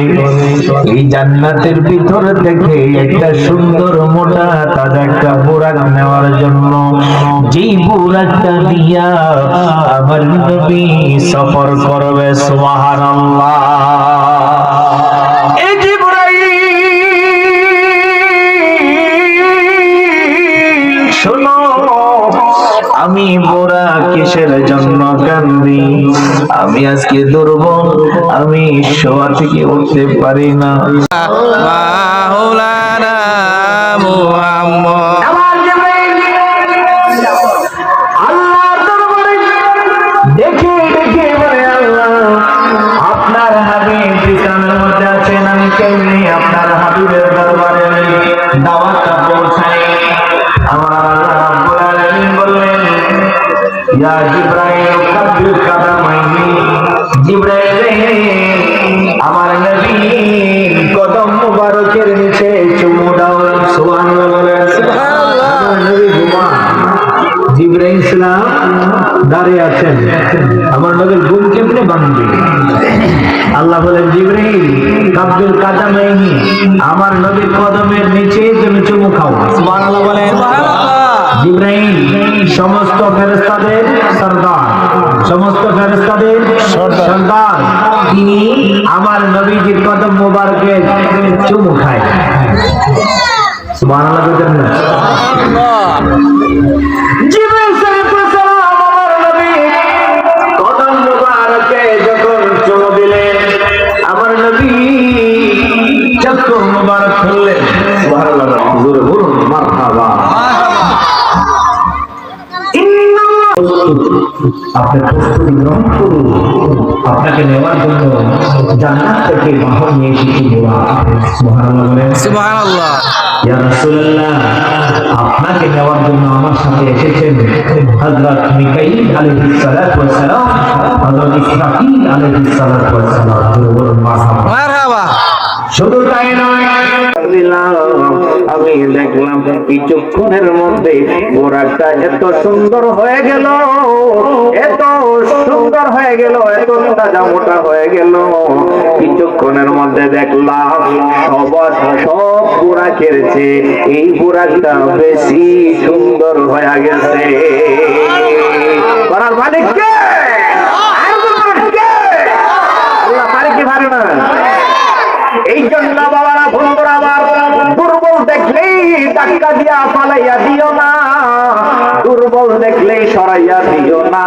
এই জান্নাতের ভিতর থেকে একটা সুন্দর মোটা তাজা একটা বুরাক নেওয়ার জন্য। যেই বুরাকটা দিয়া আমার নবী সফর করবে। সুবহানাল্লাহ। এই জিবরাইল, শোনো, আমি বুরা কিসের জন্য কান্দি? আমি আজকে দুর্বল, আমি শোয়া থেকে উঠতে পারি না। মাওলানা মুহাম্মদ আল্লাহর দরবারে দেখে দেখে বলে, আল্লাহ, আপনার হাবিব বিছানার মধ্যে আছেন, আমি কেমনি আপনার হাবিবের দরবারে দাওয়াতটা পৌঁছাই? আমার আল্লাহ রাব্বুল আলামিন বললেন, ইয়া জিবরাইল কাব্বিল কাদামাইনি। জিবরাইল, আমার নবী কদম মুবারকের নিচে চুমু দাও। সুবহানাল্লাহ বলেন। সুবহানাল্লাহ। আমার নবী ঘুমান, জিবরাইল ইসলাম দাঁড়িয়ে আছেন, আমার নবীর ঘুম কেমনে ভাঙবে? আল্লাহ বলেন, জিবরাইল কাব্বিল কাদামাইনি, আমার নবীর কদমের নিচে তুমি চুমু খাও। সুবহানাল্লাহ বলেন। জিবরাইল সমস্ত ফেরেশতাদের সরদার, সমস্ত ফেরেশতাদের সরদার, তিনি আমার নবীজির কদম মোবারকে চুমু খায়। সুবহানাল্লাহ বলেন না? জিবরাইল সালাম আমার নবী কদম মোবারকে যখন চুমু দিলেন, আমার নবী চক্ষু মোবারক খুললেন। সুবহানাল্লাহ, জোরে বলুন মারহাবা। আপনি প্রস্তুতি গ্রহণ করুন, আপনাকে নেওয়ার জন্য জান্নাত থেকে বাহন নিয়ে এসেছি। সুবহানাল্লাহ বলেন। সুবহানাল্লাহ। ইয়া রাসূলুল্লাহ, আপনাকে নেওয়ার জন্য আমার সাথে এসেছেন হযরত মিকাইল আলাইহিস সালাতু ওয়াস সালাম, হযরত ইসরাফিল আলাইহিস সালাতু ওয়াস সালাম। মারহাবা। শুধু তাই নয়, আমি দেখলাম কিছুক্ষণের মধ্যে বোরাকটা এত সুন্দর হয়ে গেল, এত সুন্দর হয়ে গেল, এত তাজা মোটা হয়ে গেল। কিছুক্ষণের মধ্যে দেখলাম সব বোরাকের চেয়ে এই বোরাকটা বেশি সুন্দর হয়ে গেছে। করার মালিক কে? আল্লাহ, মালিক কি ভালো না? এই জন্য বাবারা, বন্ধুরা আমার, দুর্বল দেখলেই ধাক্কা দিয়া পালাইয়া দিও না, দুর্বল দেখলেই সরাইয়া দিও না।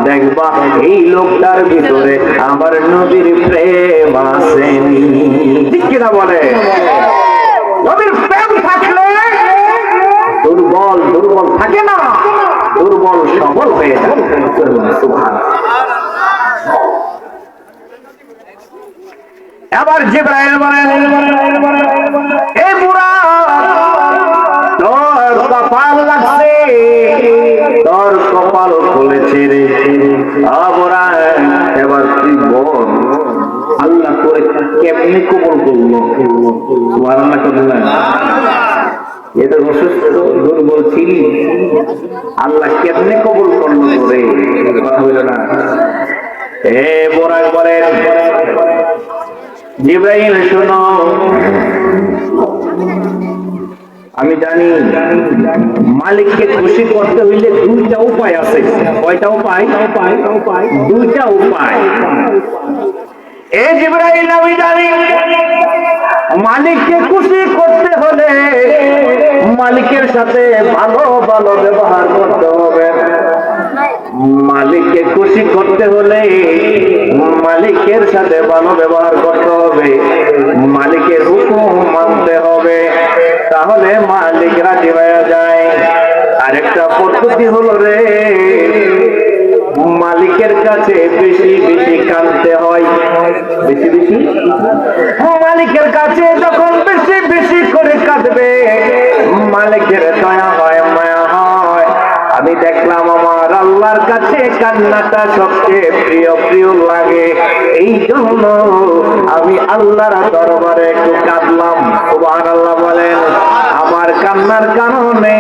দেখবা এই লোকটার ভিতরে আমার নবীর প্রেম আছে। ঠিক কিনা বলে? নবীর প্রেম থাকলে দুর্বল দুর্বল থাকে না, দুর্বল সবল হয়ে যায়। সুবহানাল্লাহ। আবার জিবরাইল বলেন, এই বুড়া, তোর কপাল লাগছে, তোর কপাল খুলেছে রে। বুড়া, এবার তুই বল, আল্লাহ করে কেমনি কবুল করলো? সুবহানাল্লাহ করলেন। এটা অসুস্থ দুর্বল ছিলি, আল্লাহ কেমনে কবুল করলো তোরে? কথা বলে না। এ বুড়া বলেন, জিবরাইল শোনো, আমি জানি মালিককে খুশি করতে হইলে দুইটা উপায় আছে। কয়টা উপায়? দুইটা উপায়। এ জিবরাইল, আমি জানি মালিককে খুশি করতে হলে মালিকের সাথে ভালো ভালো ব্যবহার করতে হবে। মালিককে খুশি করতে হলে মালিকের সাথে ভালো ব্যবহার করতে হবে, মালিকের হুকুম মানতে হবে, তাহলে মালিক রাজি হয়ে যায়। আরেকটা পদ্ধতি হলো রে, মালিকের কাছে বেশি বেশি কাঁদতে হয়। বেশি বেশি মালিকের কাছে যখন বেশি বেশি করে কাঁদবে, মালিকের দয়া হয়, মায়া হয়। আমি দেখলাম আমার আল্লাহর কাছে কান্নাটা সবচেয়ে প্রিয় প্রিয় লাগে, এই জন্য আমি আল্লাহর দরবারে একটু কাঁদলাম। সুবহানাল্লাহ বলেন। আমার কান্নার কারণে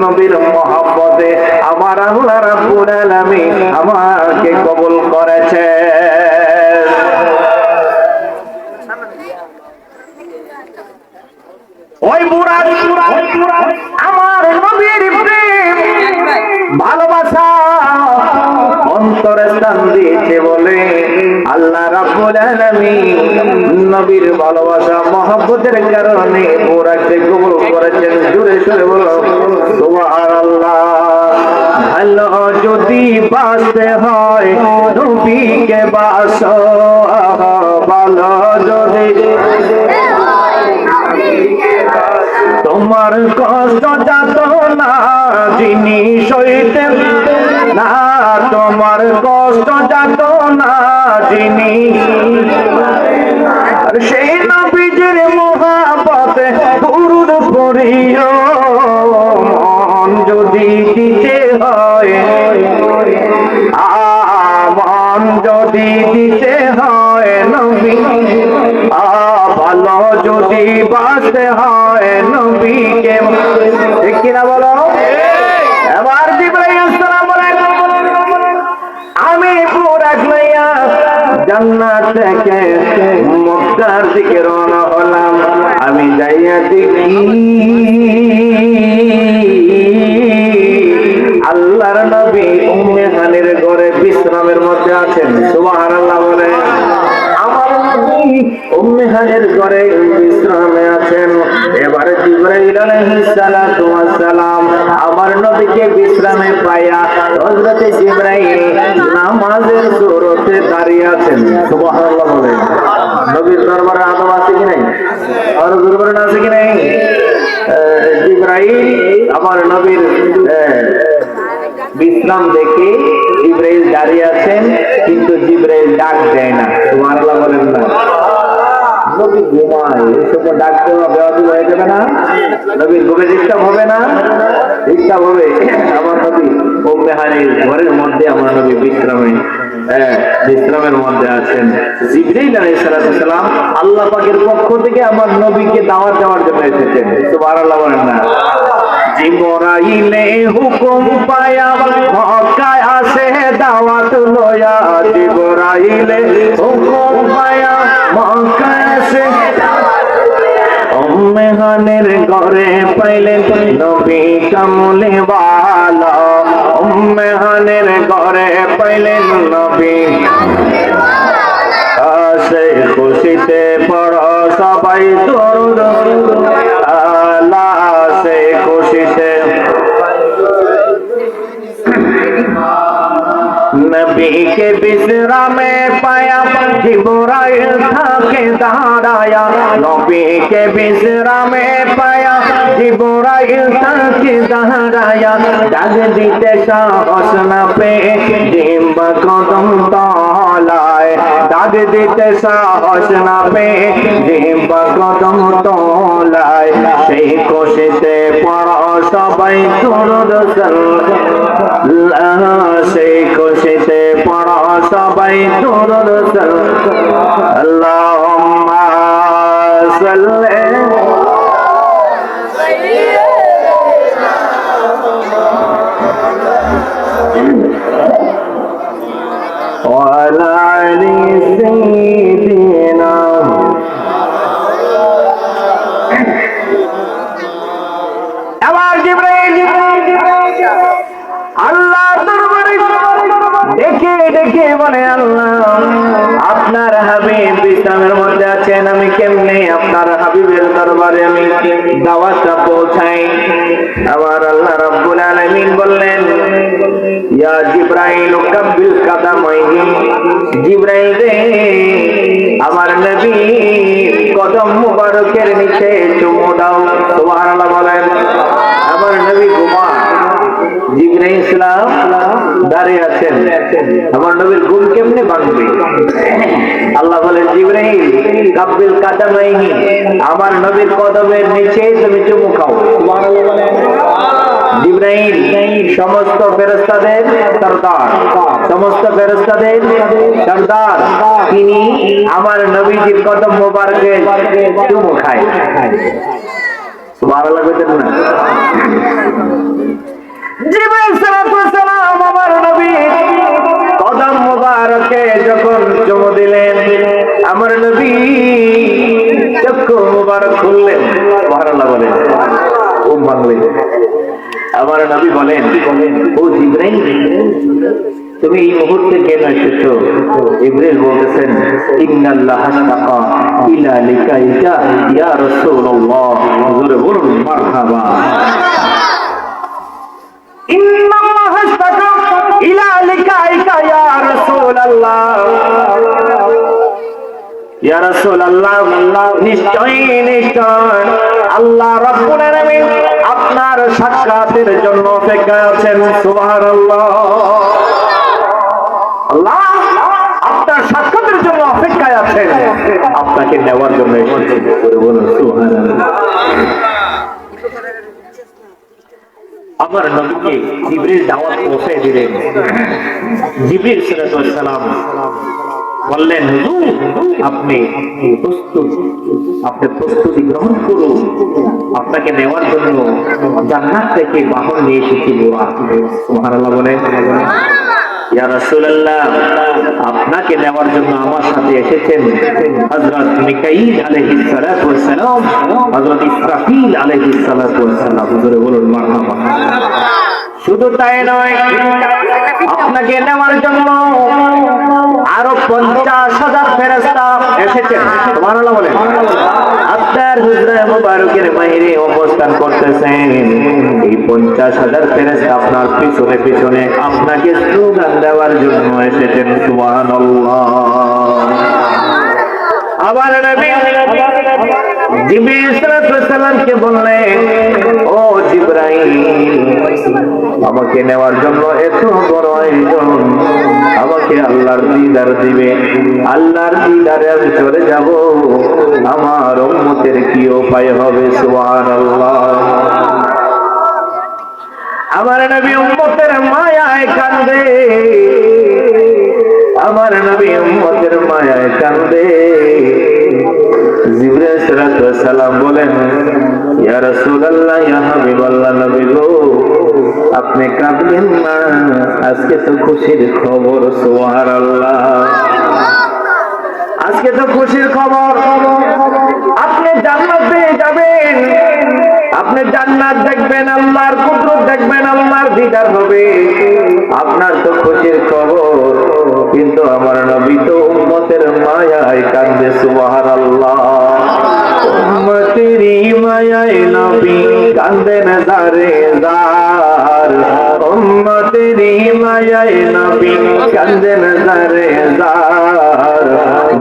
নবীর মহব্বতে আমার আল্লাহ রাব্বুল আলামিন আমাকে কবুল করেছে। ওই বুড়া আমার নবীর প্রেম ভালোবাসা অন্তরে স্থান দিয়েছে বলে আল্লাহ রাব্বুল আলামিন নবীর ভালোবাসা মহব্বতের কারণে বুড়াকে কবুল করেছেন। জোরে জোরে বলো সুবহানাল্লাহ। ভালো যদি বাসতে হয় নবীকে বাসো, ভালো যদি তোমার কষ্ট যাত না যিনি সইতেন না, তোমার কষ্ট যাত না যিনি, সেই নবীজির মুহাব্বতে দুরূদ পড়িও। মন যদি দিতে হয়, মন যদি দিতে হয় নবী, ভালো যদি বাসতে হয় নবীকে, ঠিক কিনা বলো? এবার জিবরাইল সালাম বলেন, আমি বুরাক লইয়া জান্নাত থেকে মক্কার দিকে রওনা হলাম। আমি যাইয়া দেখি আল্লাহর নবী উম্মে হানির ঘরে বিশ্রামের মধ্যে আছেন। সুবহানাল্লাহ বলে। আমার নবী উম্মে হানির ঘরে বিশ্রামে আছেন। এবারে জিবরাইল আলাইহিস সালাতু ওয়াস সালাম আমার নবীকে বিশ্রামে পাইয়া হযরত জিবরাইল নামাজের সুরতে দাঁড়িয়ে আছেন। সুবহানাল্লাহ বলে। নবীর দরবারে আদব আছে কি নাই? আর দরবারে আছে কি নাই? জিবরাইল আমার নবীর বিশ্রাম দেখে জিবরাইল দাঁড়িয়ে আছেন, কিন্তু জিবরাইল ডাক দেয় না। সুবহানাল্লাহ বলেন না। নবী ঘুমায়, এই সময় ডাক দেওয়া বেয়াদবি হয়ে যাবে না? নবীর ঘুমে ডিস্টার্ব হবে না? ডিস্টার্ব হবে। আমার নবী উম্মে হানির ঘরের মধ্যে আমার নবী বিশ্রামের মধ্যে আছেন। জিবরাইল আলাইহিস সালাম আল্লাহ পাকের পক্ষ থেকে আমার নবীকে দাওয়াত দেওয়ার জন্য এসেছেন। সুবহানাল্লাহ বলেন না। জিবরাইলে হুকুম পায়া মক্কায় আসে দাওয়াত লয়া, জিবরাইলে হুকুম পায়া মক্কায় আসে উম্মে হানির ঘরে পাইলেন নবী কামলে ওয়ালা, উম্মে হানির ঘরে পাইলেন নবী আসে খুশিতে পড়ো সবাই দরুদ আলা, আসে খুশিতে নবী के বিশ্রামে পায়া জিবরাইল থাকে দাঁড়ায়া, নবী के বিশ্রামে পায়া জিবরাইল থাকে দাঁড়ায়া, ডাক দিতে সাহস না পেয়ে জিম্বা কদম তলায়, ডাক দিতে সাহস না পেয়ে জিম্বা কদম তলায়, সেই খুশিতে পড়ো সবাই দুরূদ সালাম, সেই খুশিতে পড়ো সবাই দুরূদ সালাম। আল্লাহুম্মা সাল্লি ওয়ালা আলি সাইয়্যিদিনা। এবার জিবরাইল আল্লাহ দরবারে ডেকে ডেকে বলে, আল্লাহ আপনার হাবিব বিশ্রামের মধ্যে আছেন, আমি কেমনে আপনার হাবিবের দরবারে আমি দাওয়াতটা পৌঁছাই? আবার আল্লাহ রাব্বুল আলামিন বললেন, ইয়া জিবরাইল কাব্বিল কাদামাইহি, জিবরাইল রে আমার নবী কদম মুবারকের নিচে চুমু দাও। সুবহানাল্লাহ বলেন। আমার নবী ঘুমান, জিবরাইল ইসলাম দাঁড়িয়ে আছেন, আমার নবীর ঘুম কেমনে ভাঙবে? আল্লাহ বলেন, জিবরাইল কাব্বিল কাদামাইহি, আমার নবীর কদমের নিচে তুমি চুমু খাও। সুবহানাল্লাহ বলেন। জিবরাইল সমস্ত ফেরেশতাদের সরদার, সমস্ত ফেরেশতাদের সরদার, তিনি আমার নবীজির কদম মোবারকে চুমু খায়। সুবহানাল্লাহ কইতেন না? জিবরাইল সালাতুস সালাম আমার নবী কদম মোবারকে যখন চুমু দিলেন, আমার নবী চক্ষু মোবারক খুললেন। সুবহানাল্লাহ বলেন, ও বাংলায় আমার নবী বলেন, ও জিবরাইল তুমি এই মুহূর্তে কেন এসেছো? জিবরাইল বলতেছেন, ইন্নাল্লাহ আশতাকা ইলা লিকাইকা ইয়া রাসূলুল্লাহ। জোরে বলুন মারহাবা। ইন্নাল্লাহ আশতাকা ইলা লিকাইকা ইয়া রাসূলুল্লাহ। ইয়া রাসূলুল্লাহ, নিশ্চয় নিশ্চয় আল্লাহ রাব্বুল আলামিন আপনার সাক্ষাতের জন্য অপেক্ষা আছেন। সুবহানাল্লাহ। আল্লাহ আপনার সাক্ষাতের জন্য অপেক্ষায় আছেন, আপনাকে নেওয়ার জন্য এসেছেন। বলুন সুবহানাল্লাহ। আমার নবীকে জিবরিল দাওয়াত পৌঁছে দিলেন। জিবরিল সালাতুস সালাম বললেন, হুজুর আপনি প্রস্তুতি গ্রহণ করুন, আপনাকে নেওয়ার জন্য জান্নাত থেকে বাহন নিয়ে এসেছি। সুবহানাল্লাহ বলেন। ইয়া রাসূলুল্লাহ, আপনাকে নেওয়ার জন্য আমার সাথে এসেছেন হযরত মিকাঈল আলাইহিস সালাতু ওয়াস সালাম, হযরত ইসরাফিল আলাইহিস সালাতু ওয়াস সালাম। জোরে বলুন মারহাবা। শুধু তাই নয়, আপনাকে নেওয়ার জন্য আরো 50,000 ফেরেশতা এসেছেন। সুবহানাল্লাহ বলেন। আপনার হুজরা মুবারকের বাইরে অবস্থান করতেছেন। এই 50,000 ফেরেশতা আপনার পিছনে পিছনে আপনাকে স্লোগান দেওয়ার জন্য এসেছেন। সুবহানাল্লাহ। আবার নবী জিবরিল সালাতুস সালামকে বললেন, ও জিবরাইল আমাকে নেওয়ার জন্য এত বড় আয়োজন, আমাকে আল্লাহর দিদার দিবে, আল্লাহর দিদারে আমি চলে যাব, আমার উম্মতের কি উপায় হবে? সুবহানাল্লাহ। আমার নবী উম্মতের মায়ায় কান্দে, আমার নবী উম্মতের মায়ায় কান্দে। জিবরাইল সালাতুস সালাম বলেন, ইয়া রাসূলুল্লাহ, ইয়া হাবিবাল্লাহ, নবী গো আপনি কাঁদবেন না, আজকে তো খুশির খবর। সুবহানাল্লাহ। আজকে তো খুশির খবর, আপনি জান্নাত পেয়ে যাবেন, আপনি জান্নাত দেখবেন, আল্লাহর কুদরত দেখবেন, আল্লাহর দিদার হবে, আপনার তো খুশির খবর। কিন্তু আমার নবী তো উম্মতের মায়ায় কাঁদে। সুবহানাল্লাহ। উম্মতেরই মায়ায় নবী কাঁদেন দারে দার, উম্মতেরই মায়ায় নবী কাঁদেন দারে দার।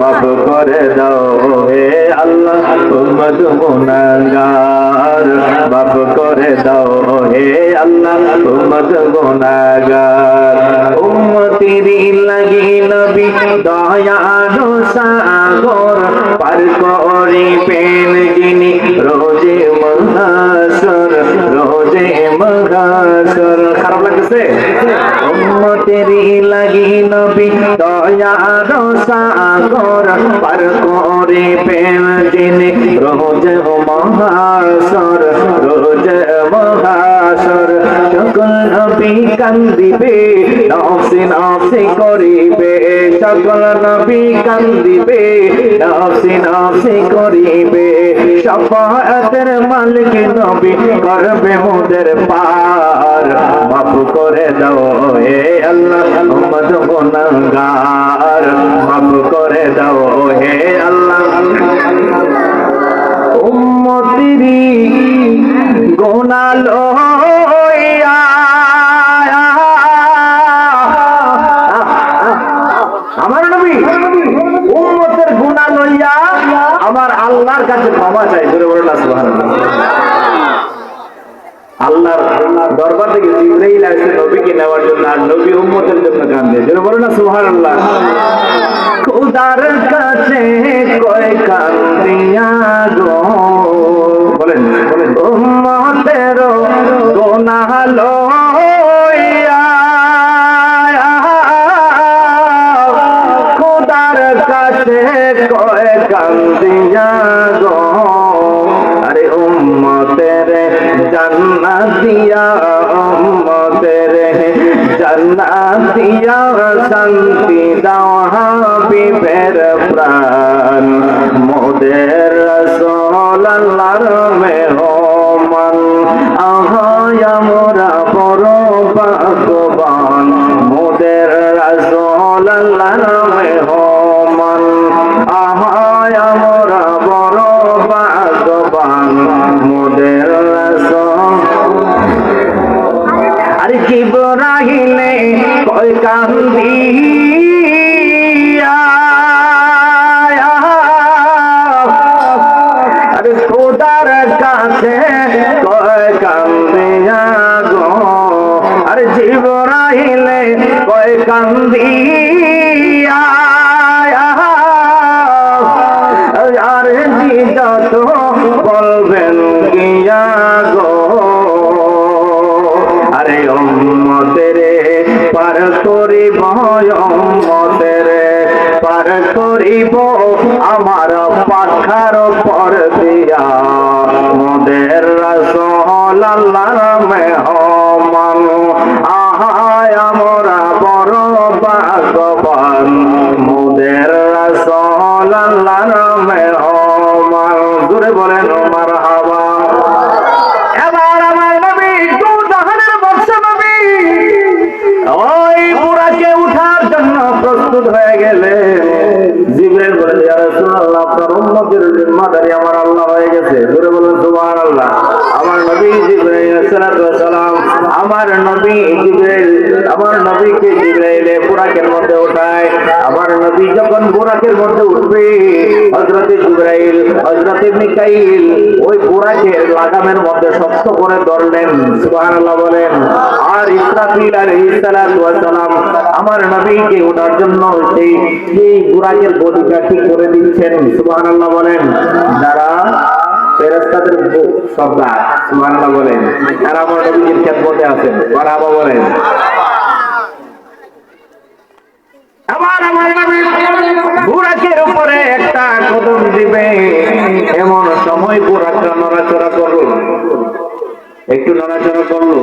মাফ করে দাও হে আল্লাহ উম্মত গুনাহগার, মাফ করে দাও হে আল্লাহ উম্মত গুনাহগার। উম্মতেরই লাগি নবী দয়ার সাগর পার করিবেন যিনি রোজে মহাশর, রোজে মহাশর। খারাপ লাগছে? উম্মতেরই লাগি নবী দয়ার সাগর পার করিবেন যিনি রোজে মহাশর, রোজে মহাশর। সকল নবী কান্দিবে, নফসি নফসি করিবে, সকল নবী কান্দিবে, নফসি নফসি করিবে। শাফাআতের মালিক নবী করবে মোদের পার, মাফ করে দাও হে আল্লাহ উম্মত গুনাহগার, মাফ করে দাও হে আল্লাহ। উম্মতেরই গুনাহ লইয়া আমার নবী উম্মতের গুনাহ লইয়া আমার আল্লাহর কাছে ক্ষমা চাই। জোরে বলুন সুবহানাল্লাহ। আল্লাহর দরবার থেকে জিবরাইল আসে নবীকে নেওয়ার জন্য, আর নবী উম্মতের জন্য কাঁদে। জোরে বলুন সুবহানাল্লাহ। খোদার কাছে কয় কান্দিয়া গো, বলেন বলেন, উম্মতের গুনাহ লইয়া খোদার কাছে কয় কান্দিয়া গো, আরে উম্মত তেরে জান্নাত দিয়া তেরে জান্নাত দিয়া শান্তি দাও হাবিবের প্রাণ মোদের রাসূল আল্লাহর মেহমান আহায়া মোরা বড় ভাগ্যবান মোদের রাসূল আল্লাহর মেহমান আহায়া মোরা বড় ভাগ্যবান মোদের রাসূল আর জিবরাইলে কই কান্দিয়া আর খোদার কাছে কই কান্দিয়া গো আর জিবরাইলে কই কান্দিয়া আর জিদত বলবেন গিয়া গো আরে উম্মতেরে পার করিব উম্মতেরে পার করিব আমার পাখার পর দিয়া মোদের রাসূল আল্লাহর মেহমান আহায় আমরা বড় ভাগ্যবান মোদের রাসূল আল্লাহর মেহমান জোরে বলেন মারহাবা এবার আমার নবী দু জাহানের বর্ষা নবী ওই বুরাকে উঠার জন্য প্রস্তুত হয়ে গেলেন জিবরাইল বলে ইয়া রাসূলুল্লাহ আপনার উম্মতের জিম্মাদারি আমার আল্লাহ হয়ে গেছে জোরে বলুন সুবহানাল্লাহ আমার নবী জিবরাইল সালাতু ওয়াস সালাম আমার নবীকে জিবরাইল বুরাকের মধ্যে উঠায় আমার নবী যখন বুরাকের মধ্যে উঠবে হযরতে জিবরাইল হযরতে মিকাইল ওই বুরাকের লাগামের মধ্যে শক্ত করে ধরলেন সুবহানাল্লাহ বলেন আর ইসরাফিল আলাইহিস সালাতু ওয়াস সালাম আমার নবীকে ওঠার জন্য সেই বুরাকের গদিটা ঠিক করে দিচ্ছেন সুবহানাল্লাহ বলেন যারা ফেরেশতাদের সর্দার সুবহানাল্লাহ বলেন আর আমার নবীর খেদমতে আছেন মারহাবা বলেন আমার নবী বুরাকের উপরে একটা কদম দিবে এমন সময় বুরাকটা নড়াচড়া করলো একটু নড়াচড়া করলো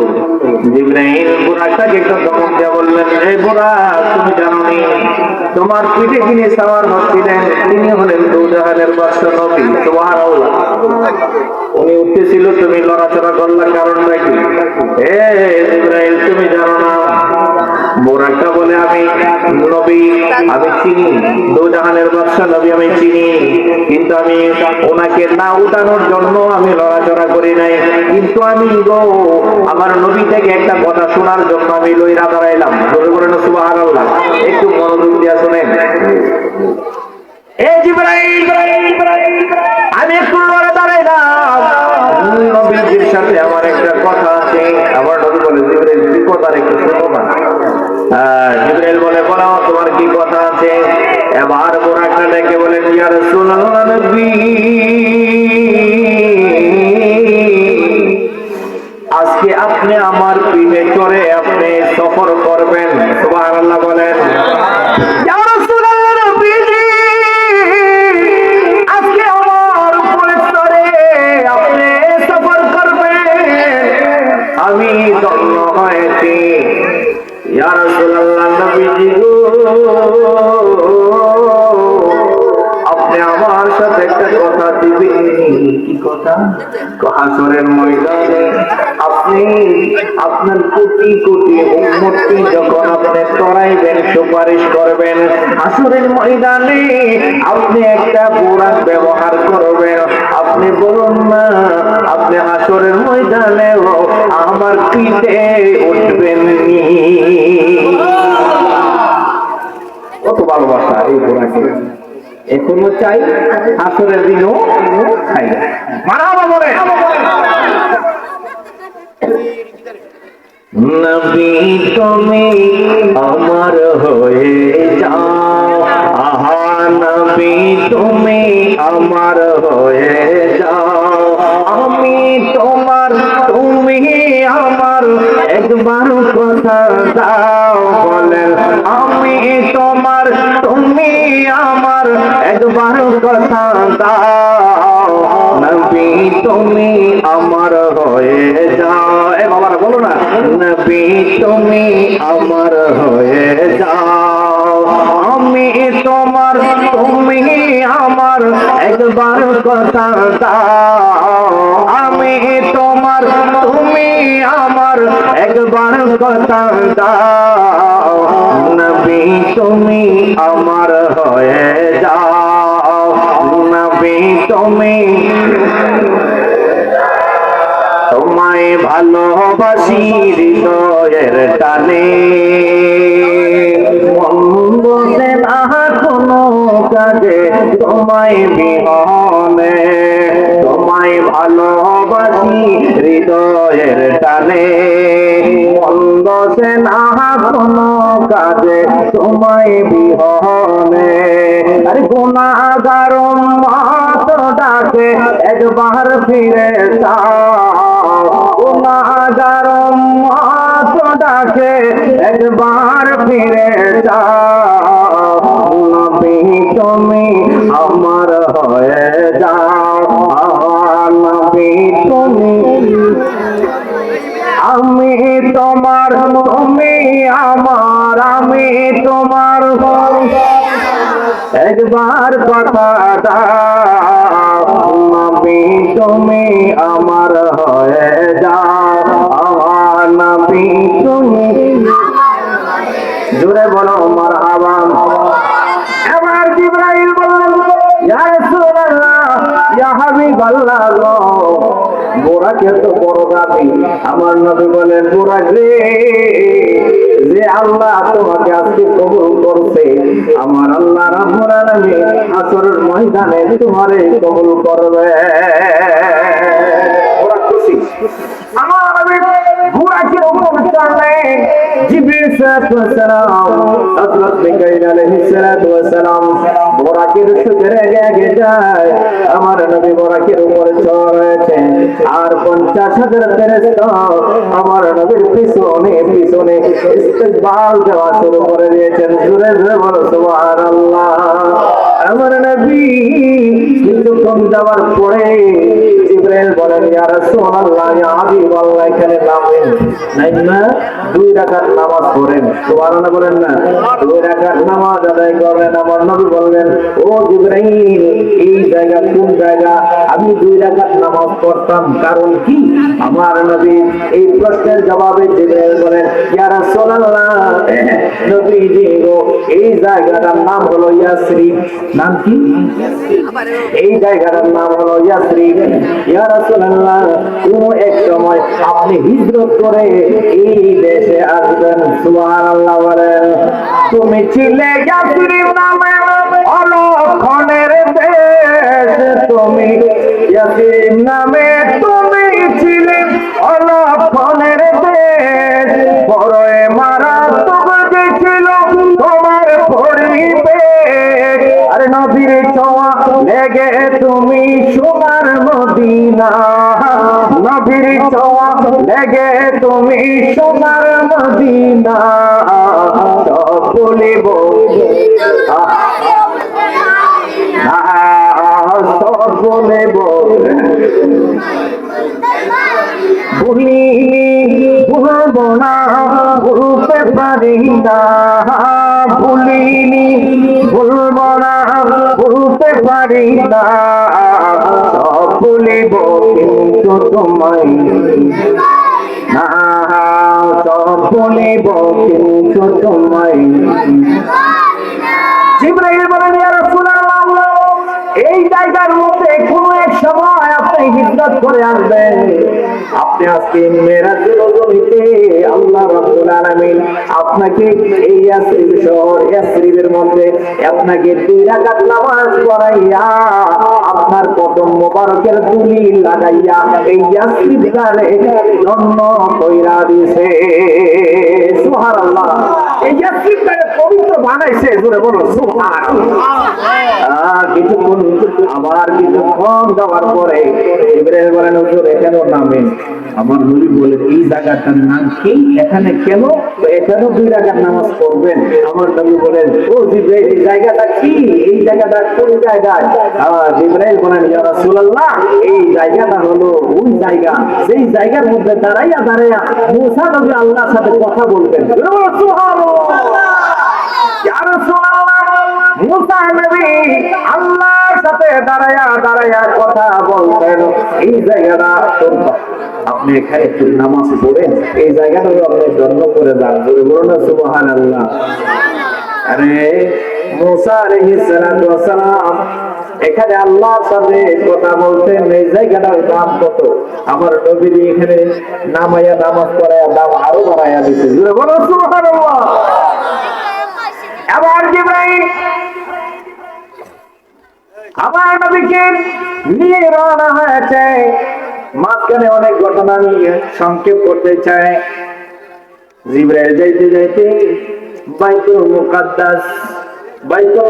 জিবরাইল বুরাকটাকে একটু দমন দিয়ে বললেন এই বুরাক তুমি জানোনি তোমার পিঠে যিনি সওয়ার হচ্ছিলেন তিনি হলেন দু জাহানের বাদশা নবী সুবহানাল্লাহ উনি উঠতেছিল তুমি নড়াচড়া করলা কারণটা কি জিবরাইল তুমি জানো না বুরাকটা বলে আমি নবী আমি চিনি দু জাহানের বাদশা নবী আমি চিনি কিন্তু আমি ওনাকে না উঠানোর জন্য আমি লড়াচড়া করি নাই কিন্তু আমি গো আমার নবী থেকে একটা কথা শোনার জন্য আমি লইরা দাঁড়াইলাম জোরে বলেন সুবহানাল্লাহ একটু মনোযোগ দিয়ে শুনেন এই জিবরাইল আমি একটু লড়ে দাঁড়াইলাম নবীর সাথে আমার একটা কথা আছে আমার নবী বলে জিবরাইল কি কথা একটু শোনো না জিবরাইল বলে বলো তোমার কি কথা আছে এবার বুরাকটা ডেকে বলেন ইয়া রাসূলুল্লাহ নবী আজকে আপনি আমার পিঠে চড়ে আপনি সফর করবেন সুবহানাল্লাহ বলেন ইয়া রাসূলুল্লাহ নবী আজকে আমার উপরে চড়ে আপনি সফর করবেন আমি ধন্য হয়েছি ইয়া রাসূলুল্লাহ নবীজি আপনি আমার সাথে একটা কথা দিবেন কি কথা হাসরের ময়দানে আপনি আপনার কোটি কোটি উম্মতকে যখন আপনি তরাইবেন সুপারিশ করবেন হাসরের ময়দানে আপনি একটা বুরাক ব্যবহার করবেন আপনি বলুন না আপনি হাসরের ময়দানে আমার পিঠে উঠবেন কত ভালোবাসা এই বুরাকে এখনো চাই হাসরের দিনও চাই মারহাবা বলে নবী তুমি আমার হয়ে যাও আহা নবী তুমি আমার হয়ে যাও আমি তোমার তুমি আমার একবার কথা দাও বলেন আমি তোমার তুমি আমার একবার কথা দাও নবী তুমি আমার হয়ে যাও। এ বাবারা বলো না, নবী তুমি আমার হয়ে যাও, আমি তোমার তুমি আমার, একবার কথা দাও, আমি তোমার তুমি আমার, একবার কথা দাও, নবী তুমি আমার হয়ে যাও, নবী তুমি। তোমায় ভালোবাসি হৃদয়ের টানে, মন বসে না কোনো কাজে তোমায় বিহনে, তোমায় ভালোবাসি হৃদয়ের টানে, মন বসে না কোনো কাজে তোমায় বিহনে। আরে গুনাহগার উম্মত ডাকে একবার ফিরে যাও, গুনাহগার উম্মত ডাকে একবার ফিরে যাও, নবী তুমি আমার হয়ে যাও, নবী তুমি। আমি তোমার তুমি আমার, আমি তোমার, একবার কথা দাও, নবী তুমি আমার হয়ে যাও, নবী তুমি। জোরে বলো মারহাবা। এবার জিবরাইল বলল, ইয়া রাসূলুল্লাহ, ইয়া হাবিবাল্লাহ গো, বোরাকে তো বড় দাবি। আমার নবী বলেন, বোরাক রে, যে আল্লাহ তোমাকে আজকে কবুল করছে, আমার আল্লাহ রাব্বুল আলামিন আসরের ময়দানে তোমারে কবুল করবে। ওরা খুশি। আমার নবী বুরাকের উপর চড়লেন, জিবরিল সাল্লাল্লাহু আলাইহি ওয়াসাল্লাম, হযরত মিকাইল আলাইহিস সালাতু ওয়াসালাম বুরাকের সুরে আগে যায়। আমার নবী বুরাকের উপর চড়েছেন, আর 50,000 ফেরেশতা আমার নবীর পিছনে পিছনে ইস্তেকবাল দেওয়া শুরু করে দিয়েছেন। জোরে জোরে বলো সুবহানাল্লাহ। আমার নবী কিছুক্ষণ যাওয়ার পরে জিবরাইল বলেন, ইয়া রাসূলুল্লাহ, ইয়া হাবিবাল্লাহ, এখানে নামেন নাইমা 2 রাকাত নামাজ পড়েন। সুবহানাল্লাহ বলেন না, 2 রাকাত নামাজ আদায় করেন। আমার নবী বললেন, ও জিবরাইল, এই জায়গা কোন জায়গা? আমি 2 রাকাত নামাজ পড়তাম, কারণ কি? আমার নবী এই প্রশ্নের জবাবে জিবরাইল বলেন, ইয়া রাসূলুল্লাহ, নবীজি গো, এই জায়গাটার নাম হলো ইয়াসরিব। নাম কি? এই জায়গাটার নাম হলো ইয়াসরিব। ইয়া রাসূলুল্লাহ, কোন এক সময় আপনি হিজরত করে এই দেশে আসবেন। সুবহানাল্লাহ বলেন। তুমি ছিলে ইয়াসরিব নামে অলক্ষণের দেশ, তুমি ইয়াসরিব নামে তুমি ছিলে অলক্ষণের দেশ, বড়ই মারাত্মক ছিল তোমার পরিবেশ। আরে নবীর ছোঁয়া লেগে তুমি সোনার মদিনা, নবীর ছোঁয়া লেগে তুমি সোনার মদিনা, সব বলিব সব বলিব, ভুলিনি ভুলব না, ভুলতে পারি না, ভুলিনি ভুলব না, ভুলতে পারি না, সব ভুলিব কিন্তু তোমায় না, সব ভুলিব কিন্তু তোমায়। জিবরাইল বলেন, ইয়া রাসূলুল্লাহ, এই জায়গার মধ্যে কোন এক সময় আপনি হিজরত করে আসবেন। আপনি আজকে মেরাজের জমিতে আল্লাহ রাব্বুল আলামিন আপনাকে এই ইয়াসরিব শহর, ইয়াসরিবের মধ্যে আপনাকে 2 রাকাত নামাজ পড়াইয়া আপনার কদম মোবারকের ধুলি লাগাইয়া এই ইয়াসরিব গারে ধন্য কইরা দিয়েছে। সুবহানাল্লাহ। এই ইয়াসরিব গারে পবিত্র বানাইছে। জোরে বলো সুবহানাল্লাহ। কিছুক্ষণ আবার কিছুক্ষণ যাওয়ার পরে জিবরাইল বলেন, হুজুর এখানে নামেন। আমার নবী বলেন, এই জায়গাটার নাম কি? এখানে কেন? তো এখানেও 2 রাকাত নামাজ পড়বেন। আমার নবী বলেন, ও জিবরাইল, এই জায়গাটা কি? এই জায়গাটা কোন জায়গায়? জিবরাইল বলেন, ইয়া রাসূলুল্লাহ, এই জায়গাটা হলো ওই জায়গা, সেই জায়গার মধ্যে দাঁড়াইয়া দাঁড়াইয়া মুসা নবী আল্লাহর সাথে কথা বলতেন। মুসা নবী আল্লাহর সাথে দাঁড়াইয়া দাঁড়াইয়া কথা বলতেন। এই জায়গাটা আপনি এখানে একটু নামাজ পড়েন, এই জায়গাটা আপনি জন্ম করে যান, বলুন না সুবহানাল্লাহ। আরে মুসা আলাইহিস সালাতু ওয়াস সালাম এখানে আল্লাহর সাথে কথা বলতেন, এই জায়গাটার দাম কত? আমার নবী এখানে নামাইয়া নামাজ পড়াইয়া দাম আরো বাড়াইয়া দিচ্ছে, বলুন সুবহানাল্লাহ। আবার জিবরাইল আমার নবীকে নিয়ে রওনা হয়েছে। মাঝখানে অনেক ঘটনা নিয়ে সংক্ষেপ করতে চাই। জিবরাইল যাইতে যাইতে বাইতুল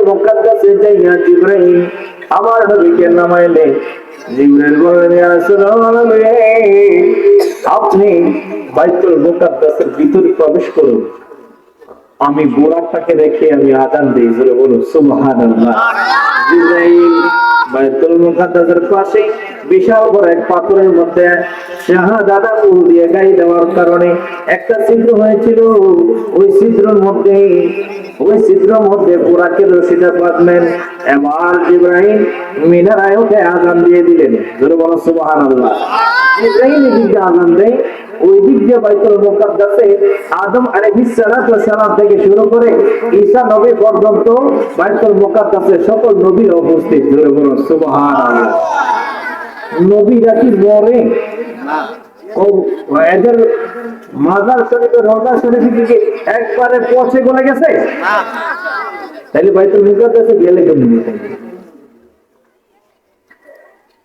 মুকাদ্দাসে যাইয়া জিবরাইল আমার নবীকে নামাইলে। জিবরাইল বললেন, ইয়া রাসূলুল্লাহ, আপনি বাইতুল মুকাদ্দাসের ভিতরে প্রবেশ করুন, আমি বুরাকটাকে রেখে আমি আযান দেই, জোরে বলুন সুবহানাল্লাহ। জিবরাইল বাইতুল মুকাদ্দাসের পাশে বিশাল বড় এক পাথরের মধ্যে শাহাদাত ফুল দিয়ে গাই দেওয়ার কারণে একটা ছিদ্র হয়েছিল। ওই ছিদ্রের মধ্যে বুরাকের রশিটা বাঁধলেন। এবার জিবরাইল মিনারায় উঠে আযান দিয়ে দিলেন, জোরে বলুন সুবহানাল্লাহ। জিবরাইল এদিকে আযান দেয়, ওই দিক দিয়ে বাইতুল মুকাদ্দাসে আদম আলাইহিস সালাতু ওয়াস সালাম থেকে শুরু করে ঈসা নবী পর্যন্ত বাইতুল মুকাদ্দাসে সকল নবী উপস্থিত, জোরে বলুন সুবহানাল্লাহ। নবীরা কি মরে? এদের মাজার শরীফে রওজা শরীফ থেকে একবারে পৌঁছে গলে গেছে, তাহলে বাইতুল মুকাদ্দাসে গেলে কেমন?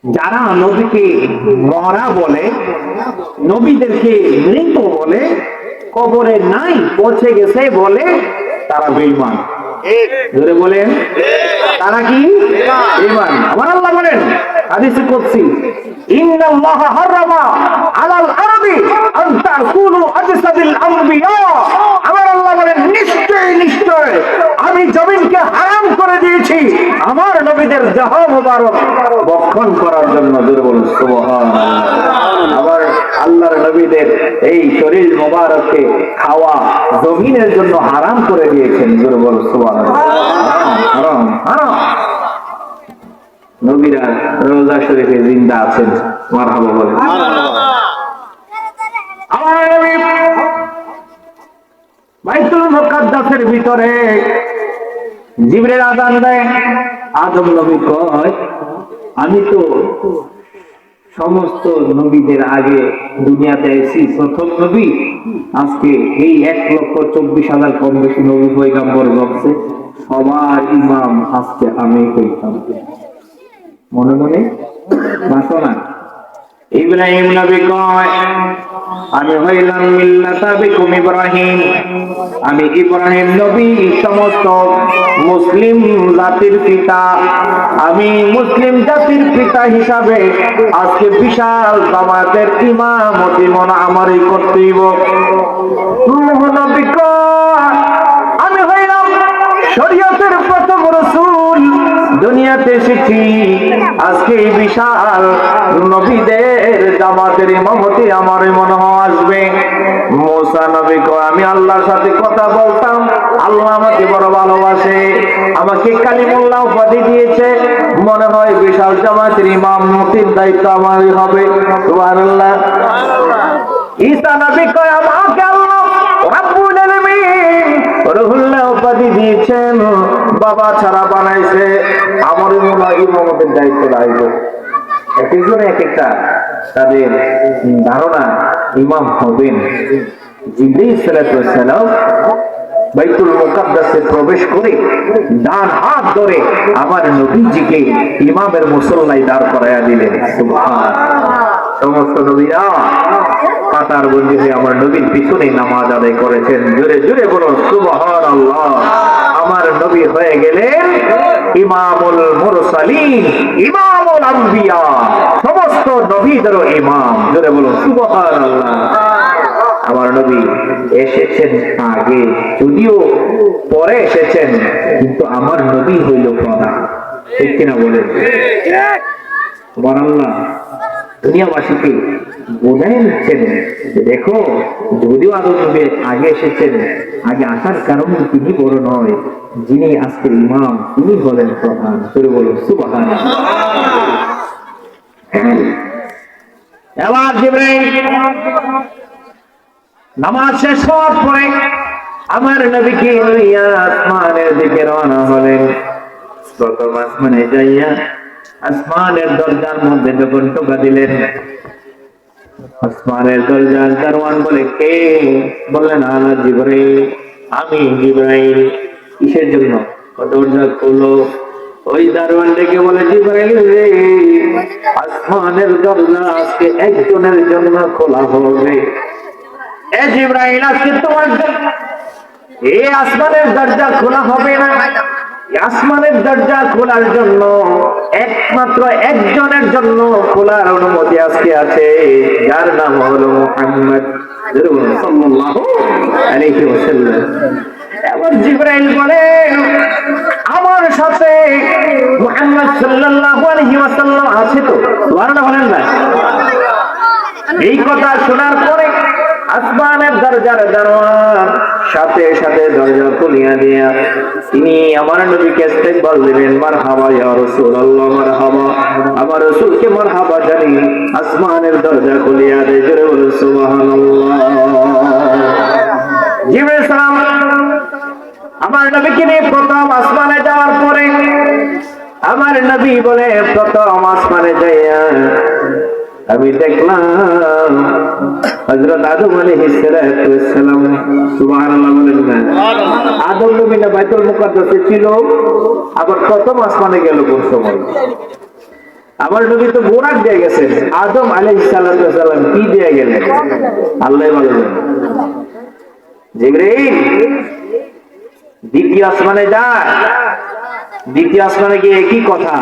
যারা নবীকে মরা বলে, নবীদেরকে মৃত বলে, কবরে নাই পৌঁছে গেছে বলে, তারা বেঈমান। জোরে বলেন, তারা কি বেঈমান? আমার আল্লাহ বলেন হাদিসে কুদসি, ইন্নাল্লাহা হারামা আলাল আরদি আন তাকুলু আজসাদিল আমবিয়া। আমার আল্লাহ বলেন নিশ্চয় নিশ্চয় আমি জমিনকে হারাম করে দিয়েছি আমার নবীদের দেহ মোবারক ভক্ষণ করার জন্য, জোরে বলুন সুবহানাল্লাহ। আবার আল্লাহর নবীদের এই শরীর মোবারককে খাওয়া জমিনের জন্য হারাম করে দিয়েছেন, জোরে বলুন সুবহানাল্লাহ। হারাম হারাম। নবীরা রওজা শরীফে জিন্দা আছেন, মারহাবা বলেন। আমার নবী বাইতুল মুকাদ্দাসের ভিতরে জিবরাইল আযান দেয়। আদম নবী কয়, আমি তো সমস্ত নবীদের আগে দুনিয়াতে এসেছি, প্রথম নবী। আজকে এই 1,24,000 কম বেশি নবী পয়গম্বর জন্মছে, সবার ইমাম আজকে আমি হইতাম। মনে মনে বাসনা। ইব্রাহিম নবী কয়, আমি হইলাম মিল্লাতা বিকুম ইব্রাহিম, আমি ইব্রাহিম নবী সমস্ত মুসলিম জাতির পিতা। আমি মুসলিম জাতির পিতা হিসাবে আজকে বিশাল জামাতের ইমামতি মনে আমারই কর্তব্য। নূহ নবী কয়, আমি হইলাম শরীয়তের প্রথম রাসূল, দুনিয়াতে এসেছি আজকে বিশাল নবীদের জামাতের ইমামতি আমার মনে হয় আসবে। মুসা নবী কয়, আমি আল্লাহর সাথে কথা বলতাম, আল্লাহ আমাকে বড় ভালোবাসে, আমাকে কালিমুল্লাহ উপাধি দিয়েছে, মনে হয় বিশাল জামাতের ইমামতির দায়িত্ব আমারই হবে। সুবহানাল্লাহ। ঈসা নবী কয়, আমাকে আল্লাহ রাব্বুল আলামিন রুহুল্লাহ উপাধি দিয়েছেন, বাবা ছাড়া বানাইছে, আমার মনে হয় ইমামতের দায়িত্ব রাখবে। এক একজনে এক একটা তাদের ধারণা ইমাম হবেন। জিবরাইল সাল্লাল্লাহু আলাইহি সাল্লাম বাইতুল মুকাদ্দাসে প্রবেশ করে ডান হাত ধরে আমার নবীজিকে ইমামের মুসল্লায় দাঁড় করাইয়া দিলেন। সুবহানাল্লাহ। সমস্ত নবীরা কাতার বন্দী হয়ে আমার নবীর পিছনে নামাজ আদায় করেছেন। জোরে জোরে বলুন সুবহানাল্লাহ। আমার নবী হয়ে গেলেন ইমামুল মুরসালিন, ইমামুল আম্বিয়া, সমস্ত নবীদের ইমাম। জোরে বলুন সুবহানাল্লাহ। আমার নবী এসেছেন আগে, যদিও পরে এসেছেন, কিন্তু আমার নবী হইল প্রধান। ঠিক কিনা বলেন? সুবহানাল্লাহ। দুনিয়াবাসীকে বোঝাই দিচ্ছেন যে দেখো, যদিও আদম নবী আগে এসেছেন, আগে আসার কারণে তিনি বড় নয়, যিনি আজকের ইমাম তিনি হলেন প্রধান। শুরু বলুন সুবহানাল্লাহ। এবার জিবরাইল নামাজ শেষ হওয়ার পরে আমার নবীকে লইয়া আসমানের দিকে রওনা হলেন। প্রথম আসমানে যাইয়া আসমানের দরজার মধ্যে যখন টোকা দিলেন, আসমানের দরজার দারোয়ান বলে, কে? বললেন, আনা জিবরাইল, আমি জিবরাইল। কিসের জন্য? দরজা খোলো। ওই দারোয়ান ডেকে বলে, জিবরাইল রে, আসমানের দরজা আজকে একজনের জন্য খোলা হবে। এ জিবরাইল, আজকে তোমার জন্য এই আসমানের দরজা খোলা হবে না। আসমানের দরজা খোলার জন্য একমাত্র একজনের জন্য খোলার অনুমতি আজকে আছে, যার নাম হলো মুহাম্মদ সাল্লাল্লাহু আলাইহি ওয়াসাল্লাম। এবার জিবরাইল বলে, আমার সাথে মুহাম্মদ সাল্লাল্লাহু আলাইহি ওয়াসাল্লাম আছে তো? সুবহানাল্লাহ বলেন না? এই কথা শোনার পরে আসমানের দরজার দারোয়ান সাথে সাথে দরজা খুলিয়া দিয়া তিনি আমার নবীকে ইস্তেকবাল দিলেন, মারহাবা ইয়া রাসূলুল্লাহ, মারহাবা। আমার রাসূলকে মারহাবা জানি আসমানের দরজা খুলিয়া দেয়। জোরে বলুন সুবহানাল্লাহ। জিবরাইল সালাম আমার নবীকে নিয়ে প্রথম আসমানে যাওয়ার পরে আমার নবী বলে, প্রথম আসমানে যাইয়া আমি দেখলাম হযরত আদম আলাইহিস সালাম। সুবহানাল্লাহ বলেন না? আদম নবী না বাইতুল মুকাদ্দাসে ছিল, আবার প্রথম আসমানে গেল কোন সময়? আমার নবী তো বোরাক দিয়ে গেছেন, আদম আলাইহিস সালাম কি দিয়ে গেলেন আল্লাহই ভালো জানেন। জিবরাইল দ্বিতীয় আসমানে যায়, দ্বিতীয় আসমানে গিয়ে একই কথা,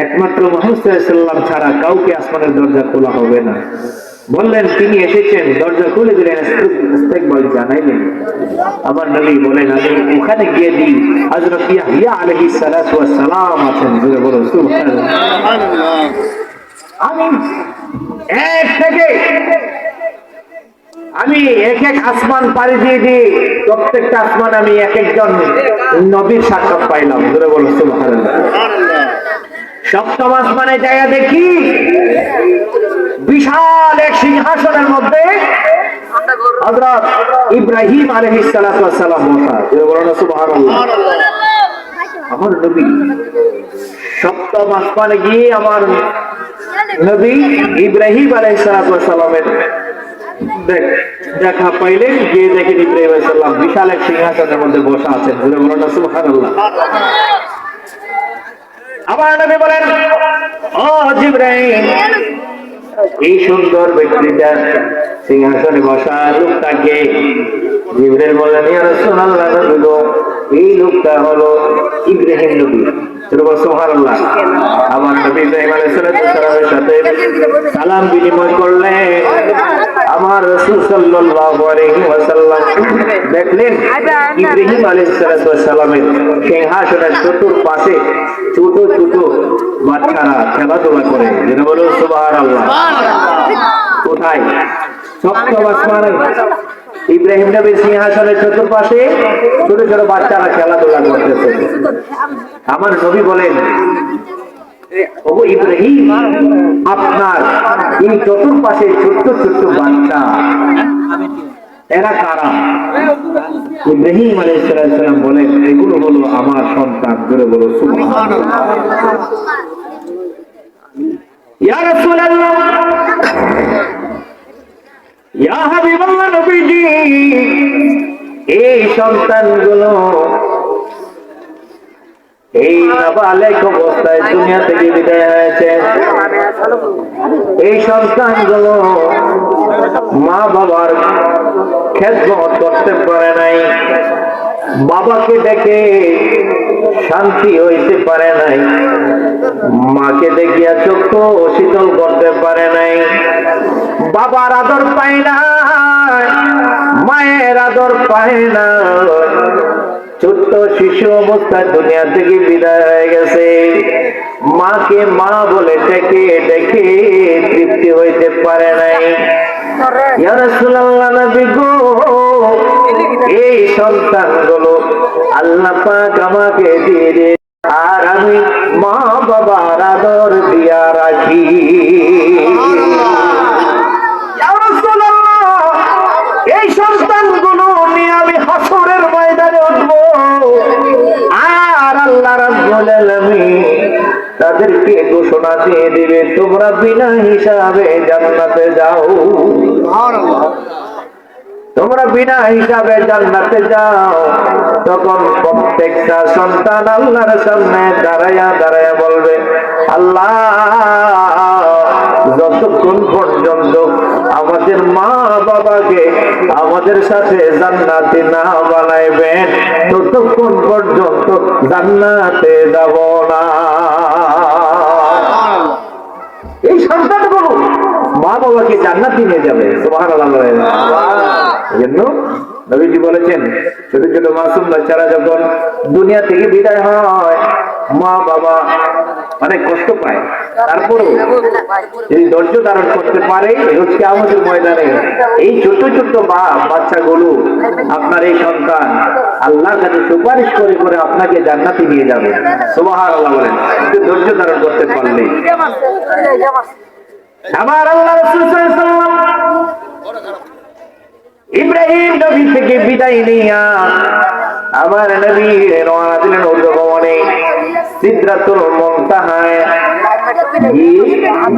একমাত্র মুহাম্মদ সাল্লাল্লাহু আলাইহি ওয়াসাল্লাম ছাড়া কাউকে আসমানের দরজা খোলা হবে না। বললেন তিনি এসেছেন, দরজা খুলে দিলেন, ইস্তেকবাল জানাইলেন। আমার নবী বলেন, আমি ওখানে গিয়ে দিই হযরত ইয়াহইয়া আলাইহিস সালাতু ওয়াস সালাম আছেন। জোরে বলুন সুবহানাল্লাহ। আমি এক থেকে আমি এক এক আসমান পাড়ি দিয়ে দিই, প্রত্যেকটা আসমান আমি এক একজন নবীর সাক্ষাৎ পাইলাম। জোরে বলুন সুবহানাল্লাহ। সপ্তম আসমানে যাইয়া দেখি বিশাল এক সিংহাসনের মধ্যে হযরত ইব্রাহিম আলাইহিস সালাতু ওয়াস সালাম বসা। জোরে বলুন সুবহানাল্লাহ। আমার নবী সপ্তম আসমানে গিয়ে আমার নবী ইব্রাহিম আলাইহিস সালাতু ওয়াস সালামের দেখা পাইলেন। গিয়ে দেখেন ইব্রাহিম আলাইহিস সালাম বিশাল এক সিংহাসনের মধ্যে বসা আছেন। জোরে বলুন সুবহানাল্লাহ। আমার নবী বলেন, ও জিবরাইল, এই সুন্দর ব্যক্তিটা সিংহাসনে বসা লোকটাকে? জিবরাইল বলেন, ইয়া রাসূলুল্লাহ, এই লোকটা হলো ইব্রাহিম নবী। সুবহানাল্লাহ। আমার নবী ইব্রাহিম আলাইহিস সালামের সাথে সালাম বিনিময় করলেন। আমার রাসূল সাল্লাল্লাহু আলাইহি ওয়াসাল্লাম দেখলেন ইব্রাহিম আলাইহিস সালামের সিংহাসনের চতুর্পাশে ছোট ছোট বাচ্চারা খেলাধুলা করে। যেন বলো সুবহানাল্লাহ। কোথায়? সপ্তম আসমানে ইব্রাহিম নবীর সিংহাসনের চতুর্পাশে ছোট ছোট বাচ্চারা খেলাধুলা করতেছে। আমার নবী বলেন, ও ইব্রাহিম, আপনার এই চতুর্পাশে ছোট্ট ছোট্ট বাচ্চা এরা কারা? ইব্রাহিম আলাইহিস সালাম বলেন, এগুলো হলো আমার সন্তান। জোরে বলো সুবহানাল্লাহ। ইয়া রাসূলুল্লাহ, ইয়া হাবিবাল্লাহ, নবীজি, এই সন্তানগুলো এই নাবালেক অবস্থায় দুনিয়া থেকে বিদায় হয়েছে। এই সন্তানগুলো মা বাবার খেদমত করতে পারে নাই, বাবাকে দেখে শান্তি হইতে পারে নাই, মাকে দেখিয়া চক্ষু শীতল করতে পারে নাই, বাবার আদর পায় না, মায়ের আদর পায় না। ছোট্ট ছোট্ট শিশু অবস্থায় দুনিয়া থেকে বিদায় হয়ে গেছে। মাকে মা বলে ডেকে ডেকে তৃপ্তি হইতে পারে নাই। ইয়া রাসূলুল্লাহ, নবী গো, এই সন্তানগুলো আল্লাহ পাক আমাকে দিয়ে দিয়ে, আর আমি মা বাবার আদর দিয়া রাখি। ইয়া রাসূলুল্লাহ, এই সন্তানগুলো নিয়ে আমি হাসরের ময়দানে উঠবো, আর আল্লাহ রাব্বুল আলামিন তাদেরকে ঘোষণা দিয়ে দিবে, তোমরা বিনা হিসাবে জান্নাতে যাও। তোমরা বিনা হিসাবে জান্নাতে যাও। তখন প্রত্যেকটা সন্তান আল্লাহর সামনে দাঁড়ায়া দাঁড়ায়া বলবে, আল্লাহ, যতক্ষণ পর্যন্ত আমাদের মা বাবাকে আমাদের সাথে জান্নাতে না বানাইবেন, ততক্ষণ পর্যন্ত জান্নাতে যাব না। এই সন্তানগুলো মা বাবাকে জান্নাতে নিয়ে যাবে। সুবহানাল্লাহ। এজন্য নবীজি বলেছেন, ছোট ছোট মাসুম বাচ্চারা যখন দুনিয়া থেকে বিদায় হয়, মা বাবা অনেক কষ্ট পায়, তারপরও যদি ধৈর্য ধারণ করতে পারে, রোজ কিয়ামতের ময়দানে এই ছোট ছোট বাচ্চাগুলো, আপনার এই সন্তান আল্লাহর কাছে সুপারিশ করে করে আপনাকে জান্নাতে নিয়ে যাবে। সুবহানাল্লাহ বলেন, ধৈর্য ধারণ করতে পারলে। আমার আল্লাহ রাসূল সাল্লাল্লাহু আলাইহি ওয়াসাল্লাম ইব্রাহিম নবী থেকে বিদায় নিয়া আমার নবী রওনা দিলেন উর্দুভবনে, সিদরাতুল মুনতাহায় গিয়ে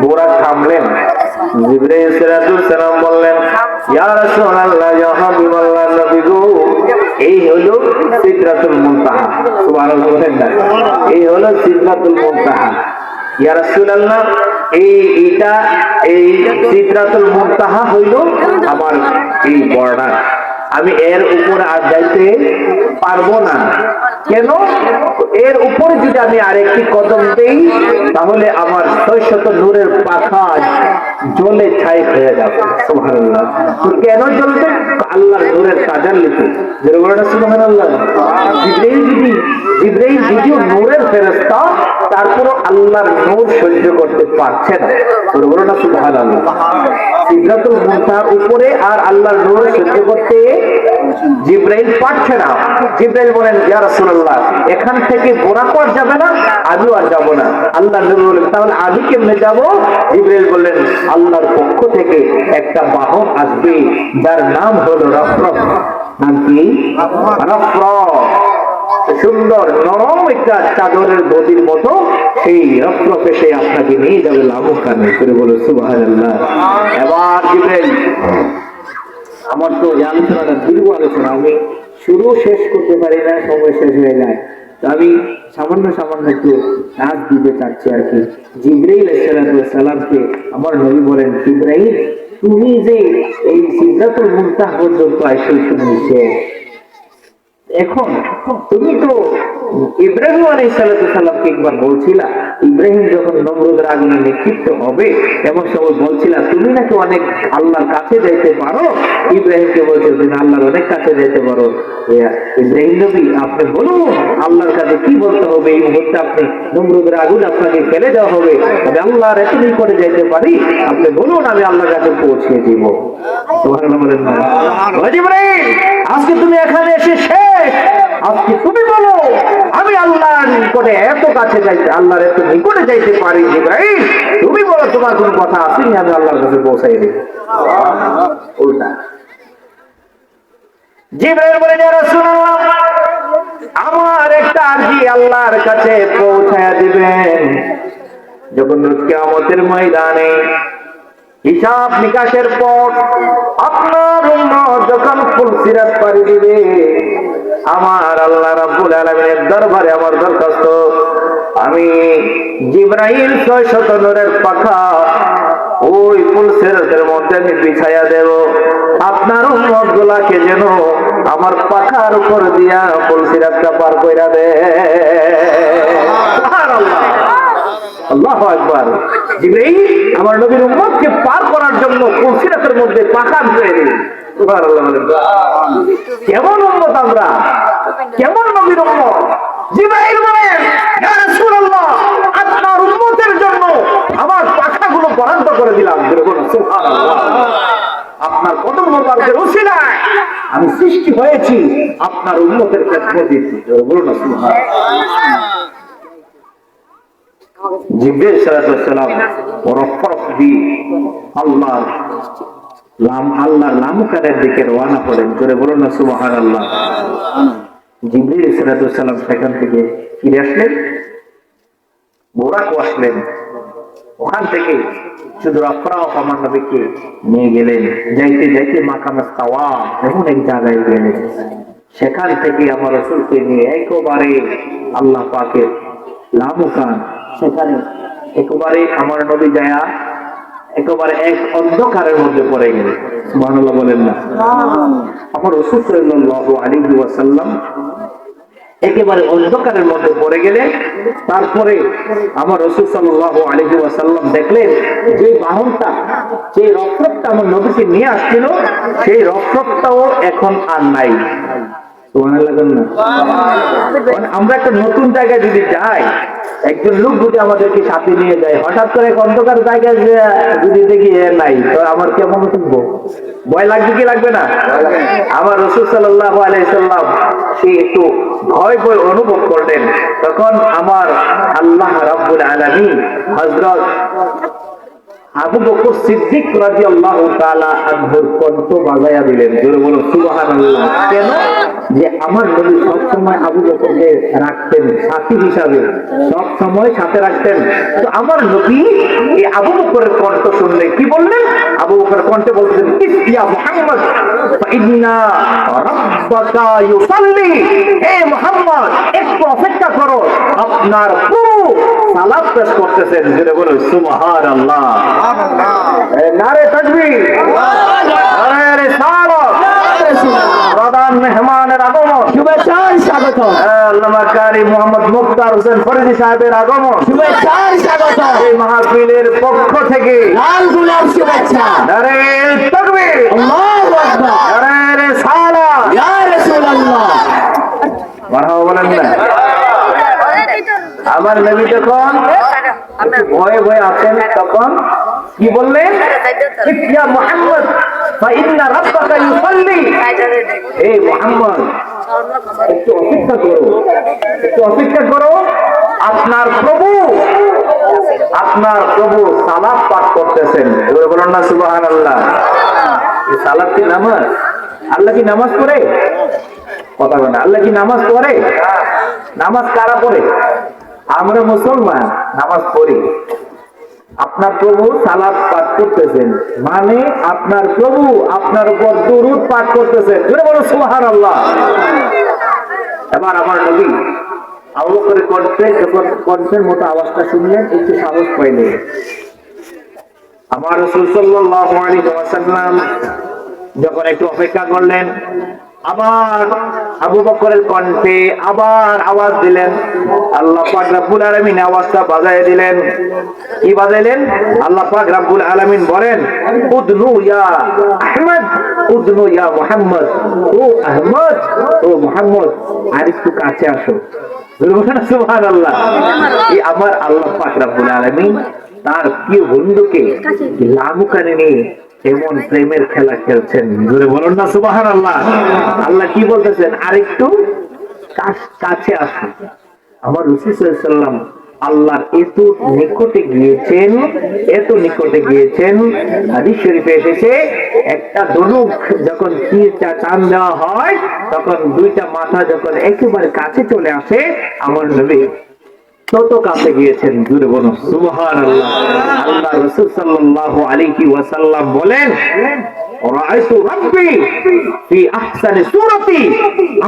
বোরা থামলেন। জিবরাইল সালাতুল সালাম বললেন, ইয়া রাসূলুল্লাহ, ইয়া হাবিবাল্লাহ, নবী গো, এই হলো সিদরাতুল মুনতাহা। সুবহানাল্লাহ বলেন না, এই হলো সিদরাতুল মুনতাহা। ইয়া রাসূলুল্লাহ, এই সিদরাতুল মুনতাহা হইল আমার এই বর্ডার, আমি এর উপরে আর যাইতে পারবো না। কেন? এর উপরে যদি আমি আরেকটি কদম দেই, তাহলে আমার 600 নূরের পাখা জ্বলে ছাই হয়ে যাবে। সুবহানাল্লাহ। কেন জ্বলবে? আল্লাহর নূরের তাজাল্লিতে। সুবহানাল্লাহ। জিবরাইল যদিও নূরের ফেরেশতা, তারপরও আল্লাহর নূর সহ্য করতে পারছে না। সুবহানাল্লাহ। সিদরাতুল মুনতাহার উপরে আর আল্লাহর নূর সহ্য করতে জিবরাইল পারছে না। জিবরাইল বলেন, ইয়া রাসূলুল্লাহ, এখান থেকে বোরাক আর যাবে না, আমিও আর যাব না। আল্লাহ নবী বলেন, তাহলে আমি কেমনে যাব? জিবরাইল বললেন, আল্লাহর পক্ষ থেকে একটা বাহন আসবে, যার নাম হলো রফরফ। নাম কি? রফরফ। সুন্দর নরম একটা চাদরের গদির মতো সেই রফরফে সে আপনাকে নিয়ে যাবে লামুখানে করে। বলে সুবহানাল্লাহ। এবার জিবরাইল, আমার তো আলোচনাটা দীর্ঘ আলোচনা, আমি শুরু শেষ করতে পারি না, সময় শেষ হয়ে যায়। আমি সামান্য সামান্য একটু কাজ দিতে চাচ্ছি আর কি। জিবরাইল আলাইহিস সালামকে আমার নবী বলেন, জিবরাইল, তুমি যে এই সিদরাতুল মুনতাহা পর্যন্ত আইসো শুনেছে, এখন তুমি তো ইব্রাহিম আলাইহিস সালামকে একবার বলছিলা, ইব্রাহিম যখন নমরুদের আগুনে নিক্ষিপ্ত হবে এমন সময় বলছিলা তুমি নাকি অনেক আল্লাহর কাছে যাইতে পারো। ইব্রাহিমকে বলছে, তুমি আল্লাহর অনেক কাছে যাইতে পারো। ইব্রাহিম নবী, আপনি বলুন আল্লাহর কাছে কি বলতে হবে? এই মুহূর্তে আপনি নমরুদের আগুন আপনাকে ফেলে দেওয়া হবে, আমি আল্লাহর এত নিকটে যাইতে পারি, আপনি বলুন, আমি আল্লাহর কাছে পৌঁছে দিব। সুবহানাল্লাহ বলেন না? ইব্রাহিম, আজকে তুমি এখানে এসে শেষ, আজকে তুমি বলো আমি আল্লাহর নিকটে এত কাছে যাইতে, আল্লাহর এত নিকটে যাইতে পারি। জিবরাইল, তুমি বলো তোমার কোন কথা আসেনি, আমি আল্লাহর কাছে পৌঁছাই দিই। উল্টা জিবরাইল বলে, ইয়া রাসূলুল্লাহ, আমার একটা আরজি আল্লাহর কাছে পৌঁছায়া দিবেন। যখন কিয়ামতের ময়দানে হিসাব নিকাশের পর আপনার উম্মত যখন ফুলসিরাত পাড়ি দিবে, আমার আল্লাহ রাব্বুল আলামিনের দরবারে আমার দরখাস্ত, আমি জিবরাইল 600 নূরের পাখা ওই ফুলসিরাতের মধ্যে আমি বিছায়া দেব, আপনার উম্মত গুলাকে যেন আমার পাখার উপর দিয়া ফুলসিরাতটা পার কইরা দে। সুবহানাল্লাহ, আল্লাহু আকবার। জিবরাইল আমার নবীর উম্মতকে পার করার জন্য ফুলসিরাতের মধ্যে পাখা ধুয়ে দিলেন। সুবহানাল্লাহ বলেন। কেমন উম্মত আমরা, কেমন নবীর উম্মত। জিবরাইল বলেন, ইয়া রাসূলুল্লাহ, আপনার উম্মতের জন্য আমার পাখাগুলো বরাদ্দ করে দিলাম। সুবহানাল্লাহ। আপনার কদম মোবারকের উসিলায় আমি সৃষ্টি হয়েছি আপনার উম্মতের খেদমত দিতে। বলুন না সুবহানাল্লাহ। জিবরাইল সাল্লাল্লাহু আলাইহি ওয়াসাল্লাম রফরফ দি আল্লাহর লামকানের দিকে রওনা করেন। জোরে বলুন না সুবহানাল্লাহ। জিবরাইল সাল্লাল্লাহু আলাইহি ওয়াসাল্লাম সেখান থেকে ফিরে আসলেন, বোরাকও আসলেন। ওখান থেকে শুধু রফরাফ আমার নবীকে নিয়ে গেলেন। যাইতে যাইতে মাকামে তাওয়া এমন এক জায়গায় গেলেন, সেখান থেকে আমার রাসূলকে নিয়ে একেবারে আল্লাহ পাকের লামকান, সেখানে একেবারে আমার নবী যায়া একেবারে এক অন্ধকারের মধ্যে পড়ে গেলেন। সুবহানাল্লাহ বলেন না। আমার রাসূল সাল্লাল্লাহু আলাইহি ওয়াসাল্লাম একেবারে অন্ধকারের মধ্যে পড়ে গেলেন। তারপরে আমার রাসূল সাল্লাল্লাহু আলাইহি ওয়াসাল্লাম দেখলেন যে বাহনটা, যে রক্তটা আমার নবীকে নিয়ে আসছিল, সেই রক্তটাও এখন আর নাই। সুবহানাল্লাহ বলেন না। আমরা একটা নতুন জায়গায় যদি যাই, একজন লোক যদি আমাদেরকে সাথে নিয়ে যায়, হঠাৎ করে এক অন্ধকার জায়গায় যদি দেখি নাই, তো আমার কেমন থাকবো? ভয় লাগবে কি লাগবে না? আমার রাসূল সাল্লাল্লাহু আলাইহি সাল্লাম সে একটু ভয় ভয় অনুভব করলেন। তখন আমার আল্লাহ রাব্বুল আলামিন হযরত আবু বকর সিদ্দিক রাদিয়াল্লাহু তাআলা আনহুর কণ্ঠ বাজায়া দিলেন। জোরে বলো সুবহানাল্লাহ। কেন? যে আমার নবী সব সময় আবু বকরকে রাখতেন সাথী হিসাবে, সব সময় সাথে রাখতেন। তো আমার নবী এই আবু বকরের কণ্ঠ শুনলে কি বললেন? আবু বকরের কণ্ঠে বলতেন, ইয়া মুহাম্মদ ফাইন্না রাব্বাকা ইউসাল্লি, হে মুহাম্মদ একটু অপেক্ষা করো, আপনার প্রভু সালাত পেশ করতেছেন। জোরে বলো সুবহানাল্লাহ। নারে তাকবীর, নারে রিসালাত, প্রধান মেহমানের আগমন, শুভেচ্ছা স্বাগত। আল্লামা কারি মুহাম্মদ মুখতার হোসেন ফরিদী সাহেবের আগমন, শুভেচ্ছা স্বাগত। এই মাহফিলের পক্ষ থেকে লাল গোলাপ শুভেচ্ছা। নারে তাকবীর, আল্লাহু আকবার, নারে রিসালাত, ইয়া রাসূলুল্লাহ। মারহাবা বলেন না। আমার নবী যখন ভয়ে ভয়ে আছেন, তখন কি বললেন? ইয়া মুহাম্মদ ফাইন্না রাব্বাকা ইউসাল্লি, হে মুহাম্মদ একটু অপেক্ষা করো, একটু অপেক্ষা করো, আপনার প্রভু সালাত পাঠ করতেছেন। এবার বলুন না সুবহানাল্লাহ। এই সালাত কি নামাজ? আল্লাহ কি নামাজ পড়ে? কথা বলেন, আল্লাহ কি নামাজ পড়ে? নামাজ কারা পড়ে? আমরা মুসলমান নামাজ পড়ি। আপনার প্রভু সালাত পাঠ করতেছেন, মানে আপনার প্রভু আপনার উপর দুরূদ পাঠ করতেছেন। জোরে বলো সুবহানাল্লাহ। এবার আমার নবী আবু বকরের কণ্ঠে যখন কণ্ঠের মতো আওয়াজটা শুনলেন, একটু সাহস পাইলেন। আমার রাসূল সাল্লাল্লাহু আলাইহি ওয়াসাল্লাম যখন একটু অপেক্ষা করলেন, আবার আবু বকরের কণ্ঠে আবার আওয়াজ দিলেন। আল্লাহ পাক রব্বুল আলামিন আওয়াজটা বাজায় দিলেন। কি বাজাইলেন? আল্লাহ পাক রব্বুল আলামিন বলেন, উদনু ইয়া আহমদ, উদনু ইয়া মুহাম্মদ, ও আহমদ, ও মুহাম্মদ আর একটু কাছে আসো। সুবহানাল্লাহ। এই আমার আল্লাহ পাক রব্বুল আলামিন তার প্রিয় বন্ধুকে লামুকানে নিয়ে এমন প্রেমের খেলা খেলছেন। জোরে বলুন না সুবহানাল্লাহ। আল্লাহ কি বলতেছেন? আরেকটু কাছে আসুন। আমার রাসূল সাল্লাল্লাহু আলাইহি ওয়াসাল্লাম আল্লাহর এত নিকটে গিয়েছেন, এত নিকটে গিয়েছেন। হাদিস শরীফে এসেছে, একটা ধনুক যখন টান দেওয়া হয়, তখন দুইটা মাথা যখন একেবারে কাছে চলে আসে, আমার নবী তত কাছে গিয়েছেন। জোরে বলুন সুবহানাল্লাহ। আল্লাহ রাসূল সাল্লাল্লাহু আলাইহি ওয়াসাল্লাম বলেন, রাআইতু রাব্বি ফি আহসানি সূরাতি,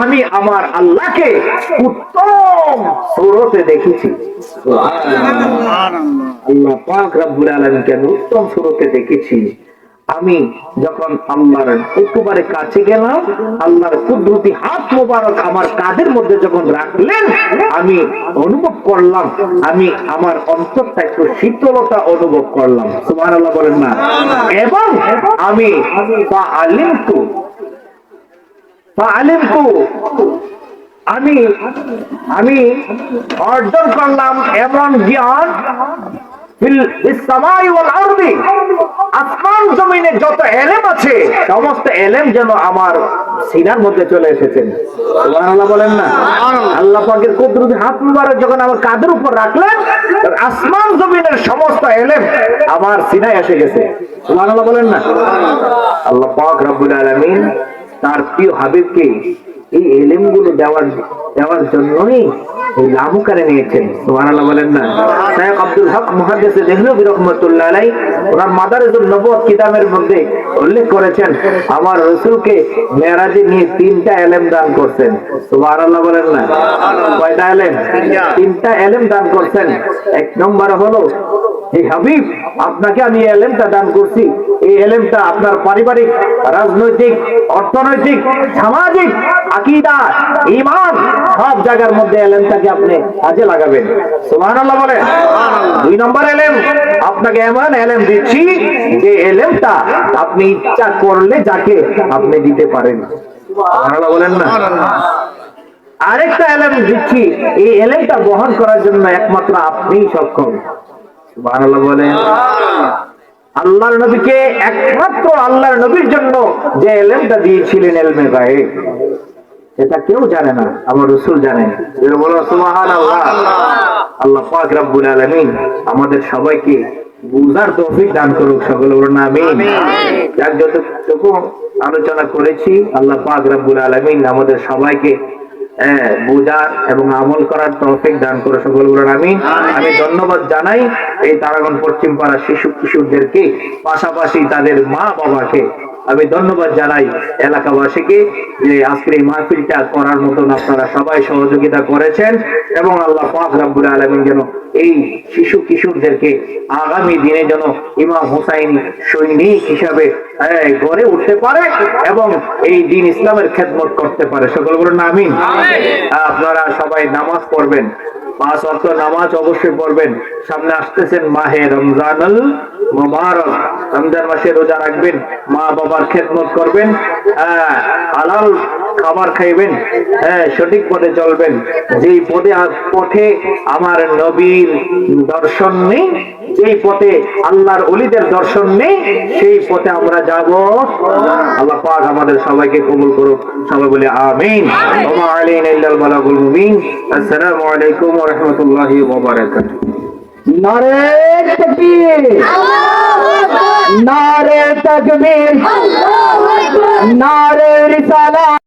আমি আমার আল্লাহকে উত্তম সূরতে দেখেছি। সুবহানাল্লাহ। আল্লাহ পাক রব্বুল আলামিনকে উত্তম সূরতে দেখেছি। আমি যখন আল্লাহর একেবারে কাছে গেলাম, আল্লাহর কুদরতি হাত মোবারক আমার কাঁধের মধ্যে যখন রাখলেন, আমি অনুভব করলাম, আমি আমার অন্তরটা একটু শীতলতা অনুভব করলাম। সুবহানাল্লাহ বলেন না? এবং আমি আমি অর্জন করলাম এমন জ্ঞান, আসমান জমিনে যত এলেম আছে সমস্ত এলেম যেন আমার সিনার মধ্যে চলে এসেছেন। সুবহানাল্লাহ বলেন না? আল্লাহ পাকের কুদরতি হাত মুবারক যখন আমার কাঁধের উপর রাখলেন, আসমান জমিনের সমস্ত এলেম আমার সিনায় এসে গেছে। সুবহানাল্লাহ বলেন না? আল্লাহ পাক রব্বুল আলামিন তার প্রিয় হাবিবকে এই এলেমগুলো দেওয়ার জন্যই এই লামুকারে নিয়েছেন। সুবহানাল্লাহ বলেন না? শেখ আব্দুল হক মুহাদ্দিস দেহলভী রাহমাতুল্লাহ আলাইহি ওনার মাদারিজুন নবুওয়াত কিতাবের মধ্যে উল্লেখ করেছেন, আমার রাসূলকে মেরাজে নিয়ে 3টা এলেম দান করছেন। সুবহানাল্লাহ বলেন না? কয়টা এলেম? 3টা এলেম দান করছেন। এক নম্বর হলো, হে হাবিব, আপনাকে আমি এই এলেমটা দান করছি, এই এলেমটা আপনার পারিবারিক, রাজনৈতিক, অর্থনৈতিক, সামাজিক, আকীদা, ঈমান সব জায়গার মধ্যে এলেমটাকে আপনি কাজে লাগাবেন। সুবহানাল্লাহ বলেন। 2 নম্বর এলেম, আপনাকে এমন এলেম দিচ্ছি যে এলেমটা আপনি ইচ্ছা করলে যাকে আপনি দিতে পারেন। সুবহানাল্লাহ বলেন না? আরেকটা এলেম দিচ্ছি, এই এলেমটা বহন করার জন্য একমাত্র আপনিই সক্ষম। সুবহানাল্লাহ বলেন। আল্লাহর নবীকে একমাত্র আল্লাহর নবীর জন্য যে এলেমটা দিয়েছিলেন, ইলমে গায়েব, এটা কেউ জানে না, আমার রাসূল জানেন। বলো সুবহানাল্লাহ। আল্লাহ পাক রব্বুল আলামিন আমাদের সবাইকে বুঝার তৌফিক দান করুক, সকলে বলুন আমিন। যতটুকু আলোচনা করেছি, আল্লাহ পাক রব্বুল আলামিন আমাদের সবাইকে বুঝার এবং আমল করার তৌফিক দান করে, সকল বলুন আমিন। আমি ধন্যবাদ জানাই এই তারাগণ পশ্চিম পাড়া শিশু কিশোরদেরকে, পাশাপাশি তাদের মা বাবাকে আমি ধন্যবাদ জানাই, এলাকাবাসীকে, যে আজকের এই মাহফিলটা করার মতন আপনারা সবাই সহযোগিতা করেছেন। এবং আল্লাহ পাক রব্বুল আলামিন যেন এই শিশু কিশোরদেরকে আগামী দিনে যেন ইমাম হুসাইনি সৈনিক হিসাবে গড়ে উঠতে পারে এবং এই দ্বীন ইসলামের খেদমত করতে পারে, সকল বলুন আমিন। আপনারা সবাই নামাজ পড়বেন, 5 ওয়াক্ত নামাজ অবশ্যই পড়বেন। সামনে আসতেছেন মাহে রমজানুল মুবারক, রমজান মাসে রোজা রাখবেন, মা বাবার খেদমত করবেন, হালাল খাবার খাইবেন, সঠিক পথে চলবেন। যেই পথে আমার নবীর দর্শন নেই, যেই পথে আল্লাহর ওলিদের দর্শন নেই, সেই পথে আমরা যাব। আল্লাহ পাক আমাদের সবাইকে কবুল করুক, সবাই বলে আমিন। ওয়া আলাইনা ইল্লাল বালাগুল মুবিন। আসসালামু আলাইকুম ওয়া রাহমাতুল্লাহি ওয়া বারাকাতুহু। নারে তাকবীর, নারে তাকবীর, নারে রিসালাত।